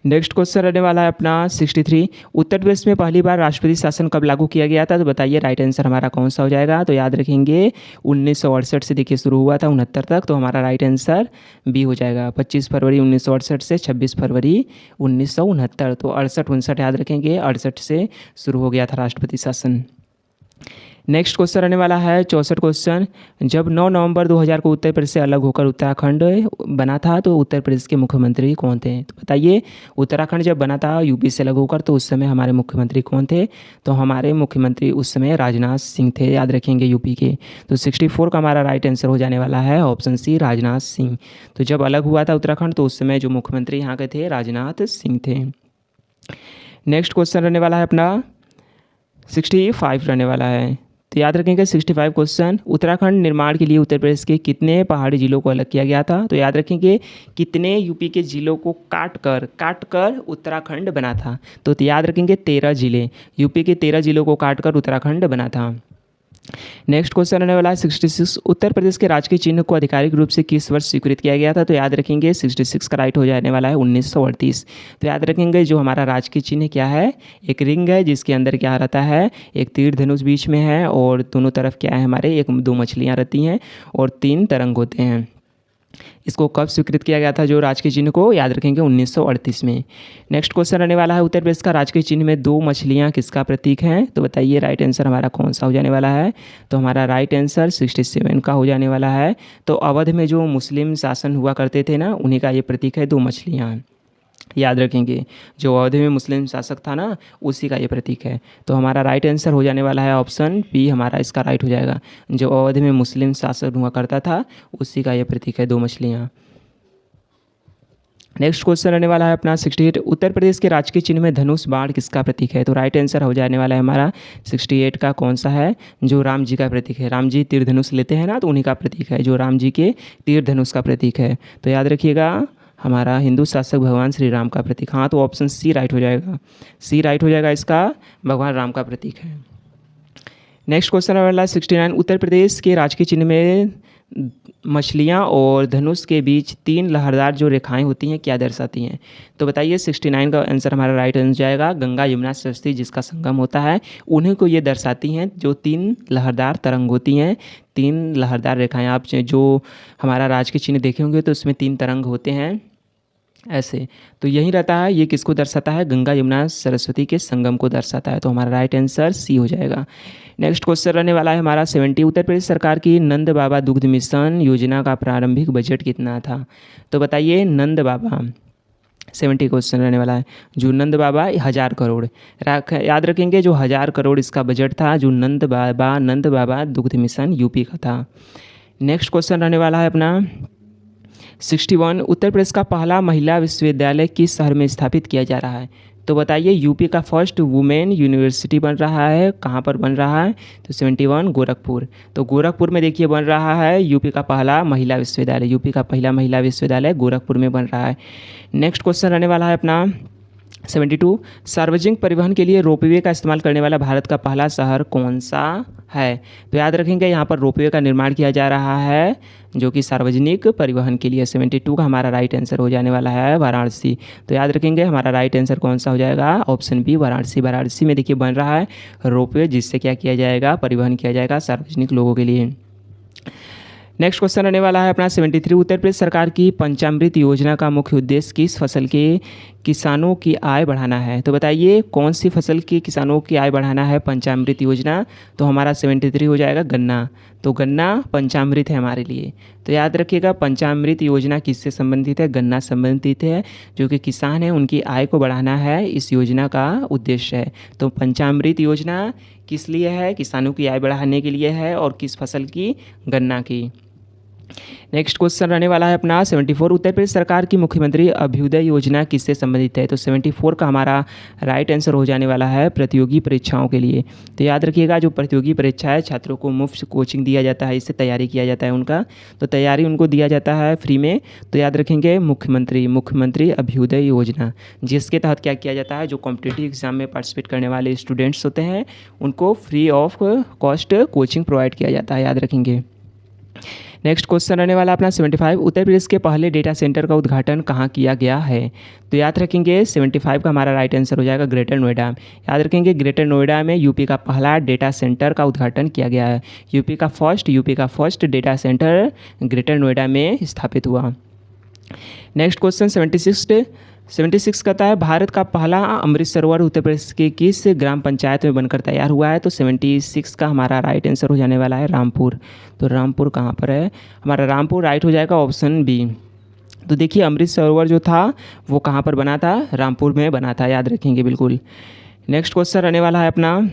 नेक्स्ट क्वेश्चन रहने वाला है अपना 63, उत्तर प्रदेश में पहली बार राष्ट्रपति शासन कब लागू किया गया था? तो बताइए राइट आंसर हमारा कौन सा हो जाएगा? तो याद रखेंगे 1968 से देखिए शुरू हुआ था 69 तक, तो हमारा राइट आंसर बी हो जाएगा, 25 फरवरी 1968 से 26 फरवरी 1969। तो 68 69 याद रखेंगे, 68 से शुरू हो गया था राष्ट्रपति शासन। नेक्स्ट क्वेश्चन रहने वाला है 64 क्वेश्चन। जब 9 नवंबर 2000 को उत्तर प्रदेश से अलग होकर उत्तराखंड बना था तो उत्तर प्रदेश के मुख्यमंत्री कौन थे? तो बताइए, उत्तराखंड जब बना था यूपी से अलग होकर तो उस समय हमारे मुख्यमंत्री कौन थे? तो हमारे मुख्यमंत्री उस समय राजनाथ सिंह थे, याद रखेंगे, यूपी के। तो 64 का हमारा राइट आंसर हो जाने वाला है ऑप्शन सी, राजनाथ सिंह। तो जब अलग हुआ था उत्तराखंड तो उस समय जो मुख्यमंत्री यहाँ के थे राजनाथ सिंह थे। नेक्स्ट क्वेश्चन रहने वाला है अपना 65 रहने वाला है। तो याद रखेंगे 65 क्वेश्चन। उत्तराखंड निर्माण के लिए उत्तर प्रदेश के कितने पहाड़ी जिलों को अलग किया गया था? तो याद रखेंगे कितने यूपी के जिलों को काट कर उत्तराखंड बना था। तो याद रखेंगे 13 जिले, यूपी के 13 जिलों को काट कर उत्तराखंड बना था। नेक्स्ट क्वेश्चन रहने वाला है 66। उत्तर प्रदेश के राजकीय चिन्ह को आधिकारिक रूप से किस वर्ष स्वीकृत किया गया था? तो याद रखेंगे 66 का राइट हो जाने वाला है 1938। तो याद रखेंगे जो हमारा राजकीय चिन्ह क्या है, एक रिंग है जिसके अंदर क्या रहता है, एक तीर धनुष बीच में है और दोनों तरफ क्या है हमारे, एक दो मछलियाँ रहती हैं और 3 तरंग होते हैं। इसको कब स्वीकृत किया गया था जो राजकीय चिन्ह को? याद रखेंगे 1938 में। नेक्स्ट क्वेश्चन रहने वाला है उत्तर प्रदेश का राजकीय चिन्ह में 2 मछलियां किसका प्रतीक हैं? तो बताइए राइट आंसर हमारा कौन सा हो जाने वाला है? तो हमारा राइट आंसर 67 का हो जाने वाला है। तो अवध में जो मुस्लिम शासन हुआ करते थे ना, उन्हीं का ये प्रतीक है 2 मछलियाँ। याद रखेंगे जो अवध में मुस्लिम शासक था ना, उसी का ये प्रतीक है। तो हमारा राइट आंसर हो जाने वाला है ऑप्शन बी, हमारा इसका राइट हो जाएगा। जो अवध में मुस्लिम शासक हुआ करता था उसी का ये प्रतीक है 2 मछलियाँ। नेक्स्ट क्वेश्चन रहने वाला है अपना 68। उत्तर प्रदेश के राजकीय चिन्ह में धनुष बाण किसका प्रतीक है? तो राइट आंसर हो जाने वाला है हमारा 68 का कौन सा है, जो राम जी का प्रतीक है। राम जी तीर धनुष लेते हैं ना, तो उन्हीं का प्रतीक है, जो राम जी के तीर धनुष का प्रतीक है। तो याद रखिएगा हमारा हिंदू शासक भगवान श्री राम का प्रतीक। हाँ, तो ऑप्शन सी राइट हो जाएगा, सी राइट हो जाएगा, इसका भगवान राम का प्रतीक है। नेक्स्ट क्वेश्चन वाला 69। उत्तर प्रदेश के राजकीय चिन्ह में मछलियाँ और धनुष के बीच 3 लहरदार जो रेखाएं होती हैं क्या दर्शाती हैं? तो बताइए 69 का आंसर हमारा राइट आंसर जाएगा। गंगा यमुना सरस्वती जिसका संगम होता है उन्हीं को ये दर्शाती हैं, जो 3 लहरदार तरंग होती हैं, 3 लहरदार रेखाएं। आप जो हमारा राजकीय चिन्ह देखे होंगे तो उसमें 3 तरंग होते हैं ऐसे। तो यही रहता है, ये किसको दर्शाता है? गंगा यमुना सरस्वती के संगम को दर्शाता है। तो हमारा राइट आंसर सी हो जाएगा। नेक्स्ट क्वेश्चन रहने वाला है हमारा 70। उत्तर प्रदेश सरकार की नंद बाबा दुग्ध मिशन योजना का प्रारंभिक बजट कितना था? तो बताइए नंद बाबा, 70 क्वेश्चन रहने वाला है। जो नंद बाबा 1000 करोड़, याद रखेंगे जो 1000 करोड़ इसका बजट था, जो नंद बाबा दुग्ध मिशन यूपी का था। नेक्स्ट क्वेश्चन रहने वाला है अपना 61। उत्तर प्रदेश का पहला महिला विश्वविद्यालय किस शहर में स्थापित किया जा रहा है? तो बताइए यूपी का फर्स्ट वुमेन यूनिवर्सिटी बन रहा है, कहाँ पर बन रहा है? तो 71 गोरखपुर। तो गोरखपुर में देखिए बन रहा है यूपी का पहला महिला विश्वविद्यालय, यूपी का पहला महिला विश्वविद्यालय गोरखपुर में बन रहा है। नेक्स्ट क्वेश्चन रहने वाला है अपना 72। सार्वजनिक परिवहन के लिए रोपवे का इस्तेमाल करने वाला भारत का पहला शहर कौन सा है? तो याद रखेंगे यहाँ पर रोपवे का निर्माण किया जा रहा है जो कि सार्वजनिक परिवहन के लिए। 72 का हमारा राइट आंसर हो जाने वाला है वाराणसी। तो याद रखेंगे हमारा राइट आंसर कौन सा हो जाएगा? Option B, Varanasi. वाराणसी में देखिए बन रहा है रोपवे, जिससे क्या किया जाएगा? परिवहन किया जाएगा सार्वजनिक लोगों के लिए। नेक्स्ट क्वेश्चन रहने वाला है अपना 73। उत्तर प्रदेश सरकार की पंचामृत योजना का मुख्य उद्देश्य किस फसल के किसानों की आय बढ़ाना है? तो बताइए कौन सी फसल के किसानों की आय बढ़ाना है पंचामृत योजना? तो हमारा 73 हो जाएगा गन्ना। तो गन्ना पंचामृत है हमारे लिए। तो याद रखिएगा पंचामृत योजना किससे संबंधित है? गन्ना संबंधित है। जो कि किसान हैं उनकी आय को बढ़ाना है, इस योजना का उद्देश्य है। तो पंचामृत योजना किस लिए है? किसानों की आय बढ़ाने के लिए है। और किस फसल की? गन्ना की। नेक्स्ट क्वेश्चन रहने वाला है अपना 74। उत्तर प्रदेश सरकार की मुख्यमंत्री अभ्युदय योजना किससे संबंधित है? तो 74 का हमारा राइट आंसर हो जाने वाला है प्रतियोगी परीक्षाओं के लिए। तो याद रखिएगा जो प्रतियोगी परीक्षा है छात्रों को मुफ्त कोचिंग दिया जाता है, इससे तैयारी किया जाता है उनका, तो तैयारी उनको दिया जाता है फ्री में। तो याद रखेंगे मुख्यमंत्री अभ्युदय योजना, जिसके तहत क्या किया जाता है? जो कॉम्पिटिटिव एग्जाम में पार्टिसिपेट करने वाले स्टूडेंट्स होते हैं उनको free of cost coaching provide किया जाता है, याद रखेंगे। नेक्स्ट क्वेश्चन रहने वाला अपना 75। उत्तर प्रदेश के पहले डेटा सेंटर का उद्घाटन कहाँ किया गया है? तो याद रखेंगे 75 का हमारा राइट आंसर हो जाएगा ग्रेटर नोएडा। याद रखेंगे ग्रेटर नोएडा में यूपी का पहला डेटा सेंटर का उद्घाटन किया गया है। यूपी का first data centre greater Noida में स्थापित हुआ। Next question 76। 76 कहता है भारत का पहला अमृत सरोवर उत्तर प्रदेश के किस ग्राम पंचायत में बनकर तैयार हुआ है। तो 76 का हमारा राइट आंसर हो जाने वाला है रामपुर। तो रामपुर कहाँ पर है, हमारा रामपुर राइट हो जाएगा ऑप्शन बी। तो देखिए अमृत सरोवर जो था वो कहाँ पर बना था, रामपुर में बना था, याद रखेंगे बिल्कुल। नेक्स्ट क्वेश्चन रहने वाला है अपना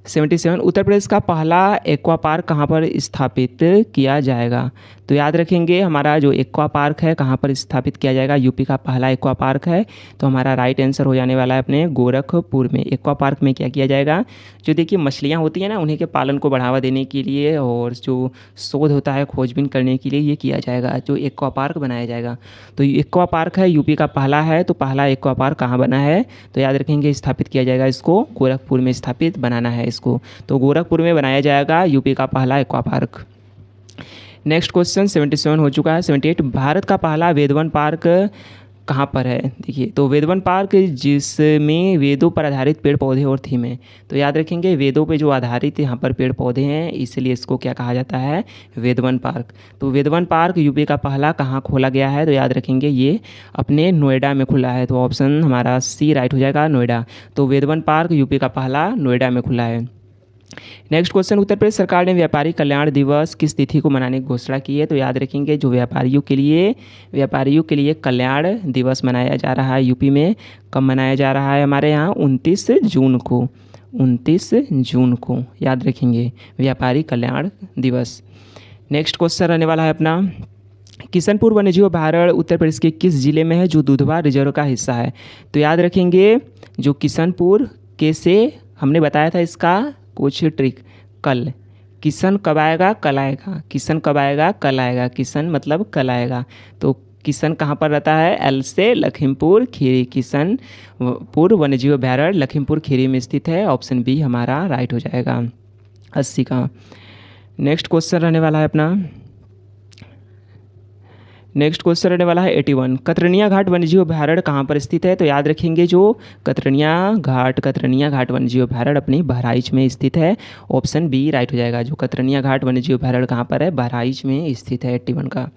77, उत्तर प्रदेश का पहला एक्वा पार्क कहाँ पर स्थापित किया जाएगा। तो याद रखेंगे हमारा जो एक्वा पार्क है कहाँ पर स्थापित किया जाएगा, यूपी का पहला एक्वा पार्क है। तो हमारा राइट आंसर हो जाने वाला है अपने गोरखपुर में। एक्वा पार्क में क्या किया जाएगा, जो देखिए मछलियाँ होती हैं ना उन्हीं के पालन को बढ़ावा देने के लिए और जो शोध होता है खोजबीन करने के लिए ये किया जाएगा, जो एक्वा पार्क बनाया जाएगा। तो एक्वा पार्क है यूपी का पहला है, तो पहला एक्वा पार्क कहाँ बना है, तो याद रखेंगे स्थापित किया जाएगा इसको गोरखपुर में स्थापित बनाना है इसको। तो गोरखपुर में बनाया जाएगा यूपी का पहला एक्वा पार्क। नेक्स्ट क्वेश्चन 77 हो चुका है। 78, भारत का पहला वेदवन पार्क कहाँ पर है। देखिए तो वेदवन पार्क जिसमें वेदों पर आधारित पेड़ पौधे और थीम है। तो याद रखेंगे वेदों पे जो आधारित यहाँ पर पेड़ पौधे हैं इसलिए इसको क्या कहा जाता है, वेदवन पार्क। तो वेदवन पार्क यूपी का पहला कहाँ खोला गया है, तो याद रखेंगे ये अपने नोएडा में खुला है। तो ऑप्शन हमारा सी राइट हो जाएगा, नोएडा। तो वेदवन पार्क यूपी का पहला नोएडा में खुला है। नेक्स्ट क्वेश्चन, उत्तर प्रदेश सरकार ने व्यापारी कल्याण दिवस किस तिथि को मनाने की घोषणा की है। तो याद रखेंगे जो व्यापारियों के लिए कल्याण दिवस मनाया जा रहा है यूपी में, कब मनाया जा रहा है, हमारे यहाँ 29 जून को। 29 जून को याद रखेंगे व्यापारी कल्याण दिवस। नेक्स्ट क्वेश्चन रहने वाला है अपना किशनपुर वन्यजीव अभयारण्य उत्तर प्रदेश के किस जिले में है जो दुधवा रिजर्व का हिस्सा है। तो याद रखेंगे जो किशनपुर के से हमने बताया था इसका कुछ ट्रिक, कल किशन कब आएगा, कल आएगा, किशन कब आएगा, कल आएगा, किशन मतलब कल आएगा। तो किशन कहाँ पर रहता है, एल से लखीमपुर खीरी, किशनपुर वन्यजीव अभयारण्य लखीमपुर खीरी में स्थित है। ऑप्शन बी हमारा राइट हो जाएगा 80 का। नेक्स्ट क्वेश्चन रहने वाला है अपना नेक्स्ट क्वेश्चन रहने वाला है 81, कतरनिया घाट वन्यजीव अभयारण्य कहाँ पर स्थित है। तो याद रखेंगे जो कतरनिया घाट वन्यजीव अभयारण्य अपनी बहराइच में स्थित है। ऑप्शन बी राइट हो जाएगा। जो कतरनिया घाट वन्यजीव अभयारण्य कहाँ पर है, बहराइच में स्थित है। 81 का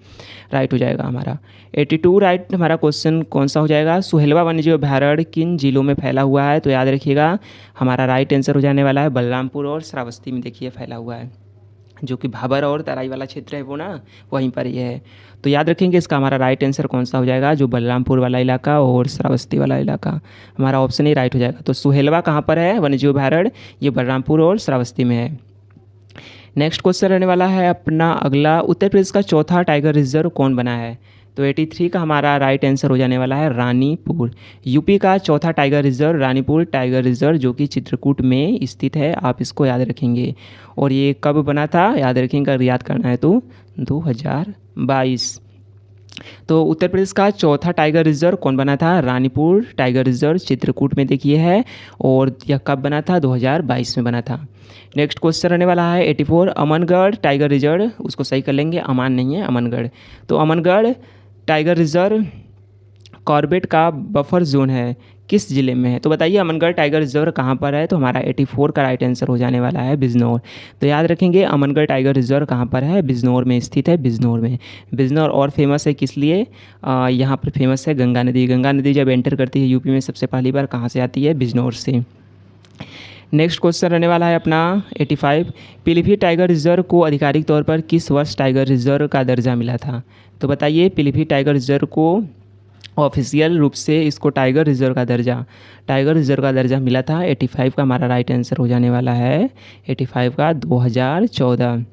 राइट हो जाएगा हमारा। 82 राइट हमारा क्वेश्चन कौन सा हो जाएगा, सुहेलवा वन्यजीव अभयारण्य किन जिलों में फैला हुआ है। तो याद रखिएगा हमारा राइट आंसर हो जाने वाला है बलरामपुर और श्रावस्ती में देखिए फैला हुआ है, जो कि भाबर और तराई वाला क्षेत्र है वो ना वहीं पर ये है। तो याद रखेंगे इसका हमारा राइट आंसर कौन सा हो जाएगा, जो बलरामपुर वाला इलाका और श्रावस्ती वाला इलाका, हमारा ऑप्शन ही राइट हो जाएगा। तो सुहेलवा कहाँ पर है वन्यजीव अभयारण्य, ये बलरामपुर और श्रावस्ती में है। नेक्स्ट क्वेश्चन रहने वाला है अपना अगला, उत्तर प्रदेश का चौथा टाइगर रिजर्व कौन बना है। तो 83 का हमारा राइट आंसर हो जाने वाला है रानीपुर। यूपी का चौथा tiger reserve Ranipur tiger reserve जो कि चित्रकूट में स्थित है, आप इसको याद रखेंगे। और ये कब बना था याद रखेंगे, अगर याद करना है तो 2022। तो उत्तर प्रदेश का चौथा टाइगर रिजर्व कौन बना था, रानीपुर टाइगर रिजर्व चित्रकूट में देखिए है, और यह कब बना था, 2022 में बना था। नेक्स्ट क्वेश्चन रहने वाला है 84, अमनगढ़ टाइगर रिजर्व, उसको सही कर लेंगे, अमान नहीं है अमनगढ़। तो अमनगढ़ टाइगर रिजर्व कॉर्बेट का बफर जोन है, किस जिले में है। तो बताइए अमनगढ़ टाइगर रिजर्व कहाँ पर है। तो हमारा 84 का राइट आंसर हो जाने वाला है बिजनौर। तो याद रखेंगे अमनगढ़ टाइगर रिजर्व कहाँ पर है, बिजनौर में स्थित है, बिजनौर में। बिजनौर और फेमस है किस लिए, यहाँ पर फेमस है गंगा नदी। गंगा नदी जब एंटर करती है यूपी में सबसे पहली बार कहाँ से आती है, बिजनौर से। नेक्स्ट क्वेश्चन रहने वाला है अपना 85, पीलीभीत टाइगर रिजर्व को आधिकारिक तौर पर किस वर्ष टाइगर रिजर्व का दर्जा मिला था। तो बताइए पीलीभीत टाइगर रिजर्व को ऑफिशियल रूप से इसको टाइगर रिजर्व का दर्जा मिला था। 85 का हमारा राइट आंसर हो जाने वाला है 85 का 2014।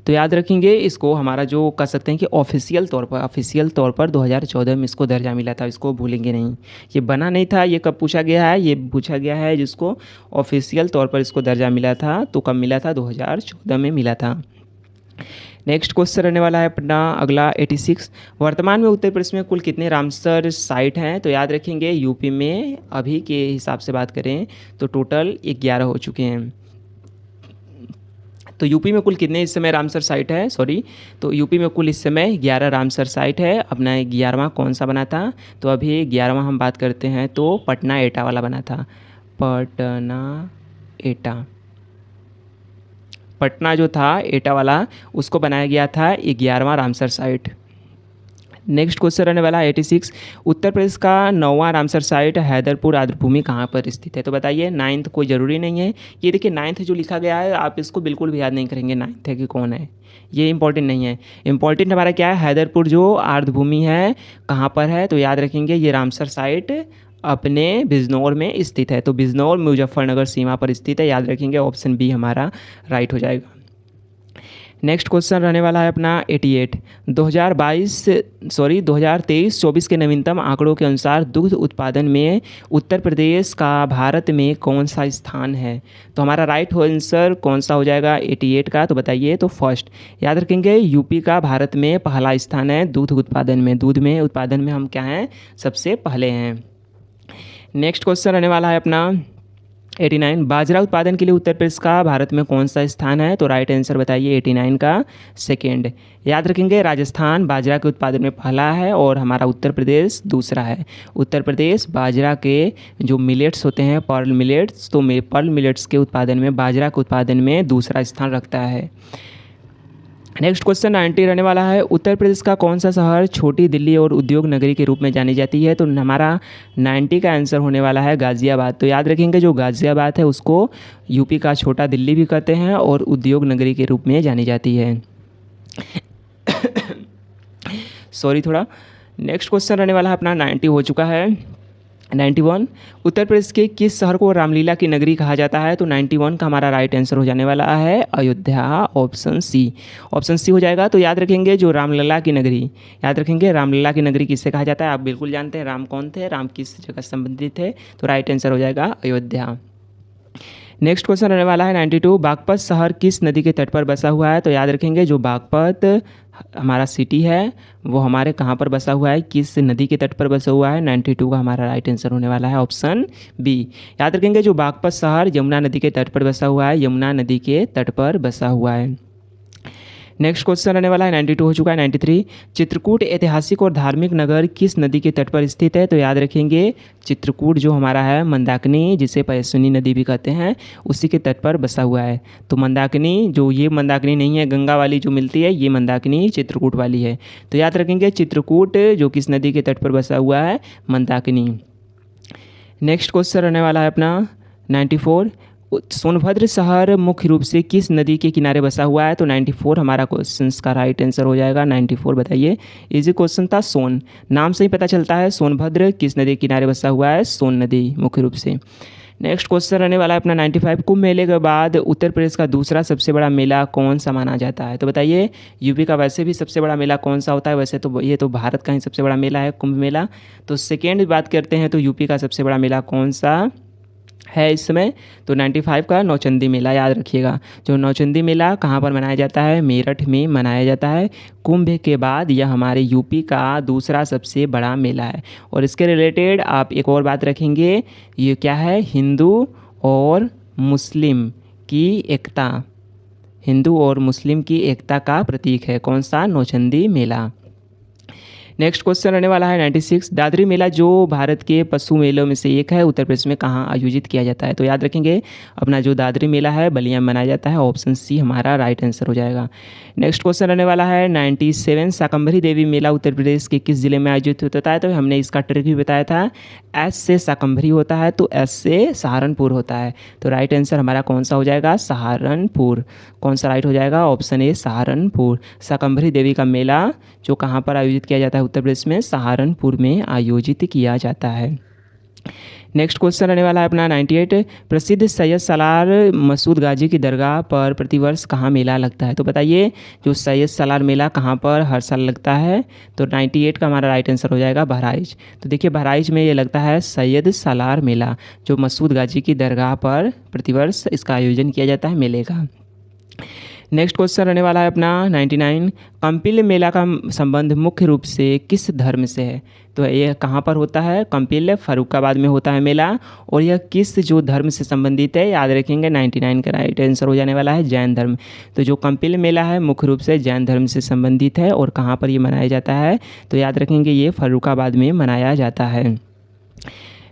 तो याद रखेंगे इसको हमारा जो कह सकते हैं कि ऑफिशियल तौर पर 2014 में इसको दर्जा मिला था, इसको भूलेंगे नहीं। ये बना नहीं था, ये कब पूछा गया है, ये पूछा गया है जिसको ऑफिशियल तौर पर इसको दर्जा मिला था, तो कब मिला था, 2014 में मिला था। नेक्स्ट क्वेश्चन रहने वाला है अपना अगला 86, वर्तमान में उत्तर प्रदेश में कुल कितने रामसर साइट हैं। तो याद रखेंगे यूपी में अभी के हिसाब से बात करें तो टोटल 11 हो चुके हैं। तो यूपी में कुल कितने इस समय रामसर साइट है, तो यूपी में कुल इस समय 11 रामसर साइट है। अपना 11वां कौन सा बना था, तो अभी 11वां हम बात करते हैं तो पटना एटा वाला बना था। पटना जो था एटा वाला उसको बनाया गया था 11वां रामसर साइट। नेक्स्ट क्वेश्चन रहने वाला है 86। उत्तर प्रदेश का 9वां रामसर साइट हैदरपुर आर्द्रभूमि कहाँ पर स्थित है? तो बताइए। नाइन्थ कोई ज़रूरी नहीं है। ये देखिए नाइन्थ जो लिखा गया है आप इसको बिल्कुल भी याद नहीं करेंगे नाइन्थ है कि कौन है, ये इंपॉर्टेंट नहीं है। इंपॉर्टेंट हमारा क्या है, हैदरपुर जो आर्द्रभूमि है कहाँ पर है, तो याद रखेंगे ये रामसर साइट अपने बिजनौर में स्थित है। तो बिजनौर मुजफ्फरनगर सीमा पर स्थित है, याद रखेंगे। ऑप्शन बी हमारा राइट हो जाएगा। नेक्स्ट क्वेश्चन रहने वाला है अपना 88। 2023-24 के नवीनतम आंकड़ों के अनुसार दुग्ध उत्पादन में उत्तर प्रदेश का भारत में कौन सा स्थान है? तो हमारा राइट आंसर कौन सा हो जाएगा 88 का? तो बताइए। तो फर्स्ट याद रखेंगे यूपी का भारत में पहला स्थान है दूध उत्पादन में। दूध में उत्पादन में हम क्या हैं, सबसे पहले हैं। नेक्स्ट क्वेश्चन रहने वाला है अपना 89। बाजरा उत्पादन के लिए उत्तर प्रदेश का भारत में कौन सा स्थान है? तो राइट आंसर बताइए 89 का सेकेंड। याद रखेंगे राजस्थान बाजरा के उत्पादन में पहला है और हमारा उत्तर प्रदेश दूसरा है। उत्तर प्रदेश बाजरा के जो मिलेट्स होते हैं पर्ल मिलेट्स, तो पर्ल मिलेट्स के उत्पादन में बाजरा के उत्पादन में दूसरा स्थान रखता है। नेक्स्ट क्वेश्चन 90 रहने वाला है। उत्तर प्रदेश का कौन सा शहर छोटी दिल्ली और उद्योग नगरी के रूप में जानी जाती है? तो हमारा 90 का आंसर होने वाला है गाज़ियाबाद। तो याद रखेंगे जो गाज़ियाबाद है उसको यूपी का छोटा दिल्ली भी कहते हैं और उद्योग नगरी के रूप में जानी जाती है। सॉरी थोड़ा। नेक्स्ट क्वेश्चन रहने वाला है अपना 90 हो चुका है। 91। उत्तर प्रदेश के किस शहर को रामलीला की नगरी कहा जाता है? तो 91 का हमारा राइट आंसर हो जाने वाला है Ayodhya. Option C. Option C हो जाएगा। तो याद रखेंगे जो रामलला की नगरी, याद रखेंगे रामलला की नगरी किससे कहा जाता है? आप बिल्कुल जानते हैं राम कौन थे, राम किस जगह से संबंधित थे। तो राइट आंसर हो जाएगा अयोध्या। नेक्स्ट क्वेश्चन रहने वाला है 92। बागपत शहर किस नदी के तट पर बसा हुआ है? तो याद रखेंगे जो बागपत हमारा सिटी है वो हमारे कहाँ पर बसा हुआ है, किस नदी के तट पर बसा हुआ है? 92 का हमारा राइट आंसर होने वाला है ऑप्शन बी। याद रखेंगे जो बागपत शहर यमुना नदी के तट पर बसा हुआ है, यमुना नदी के तट पर बसा हुआ है। नेक्स्ट क्वेश्चन रहने वाला है 92 हो चुका है। 93। चित्रकूट ऐतिहासिक और धार्मिक नगर किस नदी के तट पर स्थित है? तो याद रखेंगे चित्रकूट जो हमारा है मंदाकिनी, जिसे पयस्विनी नदी भी कहते हैं, उसी के तट पर बसा हुआ है। तो मंदाकिनी जो ये मंदाकिनी नहीं है गंगा वाली जो मिलती है, ये मंदाकिनी चित्रकूट वाली है। तो याद रखेंगे चित्रकूट जो किस नदी के तट पर बसा हुआ है, मंदाकिनी। नेक्स्ट क्वेश्चन रहने वाला है अपना 94। सोनभद्र शहर मुख्य रूप से किस नदी के किनारे बसा हुआ है? तो 94 हमारा क्वेश्चन का राइट आंसर हो जाएगा। 94 बताइए। इजी क्वेश्चन था। सोन नाम से ही पता चलता है सोनभद्र किस नदी के किनारे बसा हुआ है, सोन नदी मुख्य रूप से। नेक्स्ट क्वेश्चन रहने वाला है अपना 95। कुंभ मेले के बाद उत्तर प्रदेश का दूसरा सबसे बड़ा मेला कौन सा माना जाता है? तो बताइए। यूपी का वैसे भी सबसे बड़ा मेला कौन सा होता है? वैसे तो ये तो भारत का ही सबसे बड़ा मेला है कुंभ मेला। तो सेकेंड बात करते हैं तो यूपी का सबसे बड़ा मेला कौन सा है इस समय? तो 95 का नौचंदी मेला। याद रखिएगा जो नौचंदी मेला कहाँ पर मनाया जाता है, मेरठ में मनाया जाता है। कुंभ के बाद यह हमारे यूपी का दूसरा सबसे बड़ा मेला है। और इसके रिलेटेड आप एक और बात रखेंगे, ये क्या है, हिंदू और मुस्लिम की एकता, हिंदू और मुस्लिम की एकता का प्रतीक है कौन सा, नौचंदी मेला। नेक्स्ट क्वेश्चन रहने वाला है 96। दादरी मेला जो भारत के पशु मेलों में से एक है उत्तर प्रदेश में कहाँ आयोजित किया जाता है? तो याद रखेंगे अपना जो दादरी मेला है बलिया में मनाया जाता है। ऑप्शन सी हमारा राइट आंसर हो जाएगा। नेक्स्ट क्वेश्चन रहने वाला है 97। शाकंभरी देवी मेला उत्तर प्रदेश के किस जिले में आयोजित होता है? तो हमने इसका ट्रिक भी बताया था। एस से शाकंभरी होता है तो एस से सहारनपुर होता है। तो राइट आंसर हमारा कौन सा हो जाएगा, सहारनपुर। कौन सा राइट हो जाएगा, ऑप्शन ए सहारनपुर। शाकंभरी देवी का मेला जो कहाँ पर आयोजित किया जाता है उत्तर प्रदेश में, सहारनपुर में आयोजित किया जाता है। नेक्स्ट क्वेश्चन रहने वाला है अपना 98। प्रसिद्ध सैयद सालार मसूद गाजी की दरगाह पर प्रतिवर्ष कहाँ मेला लगता है? तो बताइए जो सैयद सालार मेला कहाँ पर हर साल लगता है? तो 98 का हमारा राइट आंसर हो जाएगा बहराइच। तो देखिए बहराइच में ये लगता है सैयद सालार मेला जो मसूद गाजी की दरगाह पर प्रतिवर्ष इसका आयोजन किया जाता है मेले का। नेक्स्ट क्वेश्चन रहने वाला है अपना 99। कंपिल मेला का संबंध मुख्य रूप से किस धर्म से है? तो यह कहाँ पर होता है, कंपिल फर्रुखाबाद में होता है मेला। और यह किस जो धर्म से संबंधित है, याद रखेंगे 99 का राइट आंसर हो जाने वाला है जैन धर्म। तो जो कंपिल मेला है मुख्य रूप से जैन धर्म से संबंधित है और कहाँ पर ये मनाया जाता है? तो याद रखेंगे ये फर्रुखाबाद में मनाया जाता है।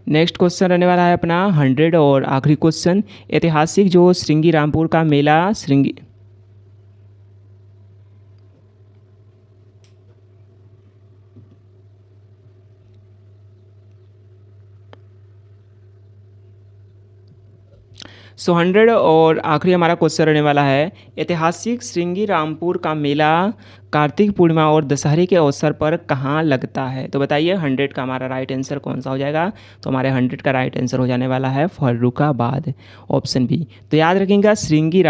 नेक्स्ट क्वेश्चन रहने वाला है अपना 100 और आखिरी क्वेश्चन। ऐतिहासिक जो श्रृंगी रामपुर का मेला सो 100 और आखिरी हमारा क्वेश्चन रहने वाला है, ऐतिहासिक श्रृंगी रामपुर का मेला कार्तिक पूर्णिमा और दशहरे के अवसर पर कहाँ लगता है? तो बताइए 100 का हमारा राइट आंसर कौन सा हो जाएगा? तो हमारे 100 का राइट आंसर हो जाने वाला है फर्रुखाबाद, ऑप्शन बी। तो याद रखिएगा श्रृंगी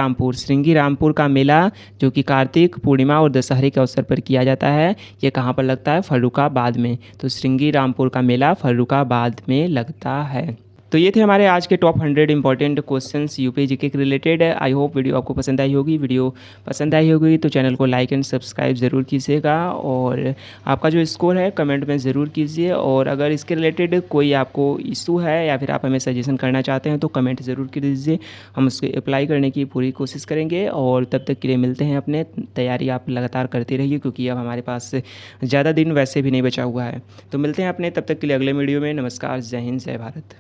रामपुर का मेला जो कि कार्तिक पूर्णिमा और दशहरे के अवसर पर किया जाता है, ये कहाँ पर लगता है? फर्रुखाबाद में। तो श्रृंगी रामपुर का मेला फर्रुखाबाद में लगता है। तो ये थे हमारे आज के top 100 important questions UP GK के रिलेटेड। आई होप वीडियो आपको पसंद आई होगी। वीडियो पसंद आई होगी तो चैनल को लाइक एंड सब्सक्राइब ज़रूर कीजिएगा और आपका जो स्कोर है कमेंट में ज़रूर कीजिए। और अगर इसके रिलेटेड कोई आपको इशू है या फिर आप हमें सजेशन करना चाहते हैं तो कमेंट ज़रूर कर दीजिए, हम उसको अप्लाई करने की पूरी कोशिश करेंगे। और तब तक के लिए मिलते हैं, अपने तैयारी आप लगातार करते रहिए क्योंकि अब हमारे पास ज़्यादा दिन वैसे भी नहीं बचा हुआ है। तो मिलते हैं अपने, तब तक के लिए अगले वीडियो में। नमस्कार, जय हिंद, जय भारत।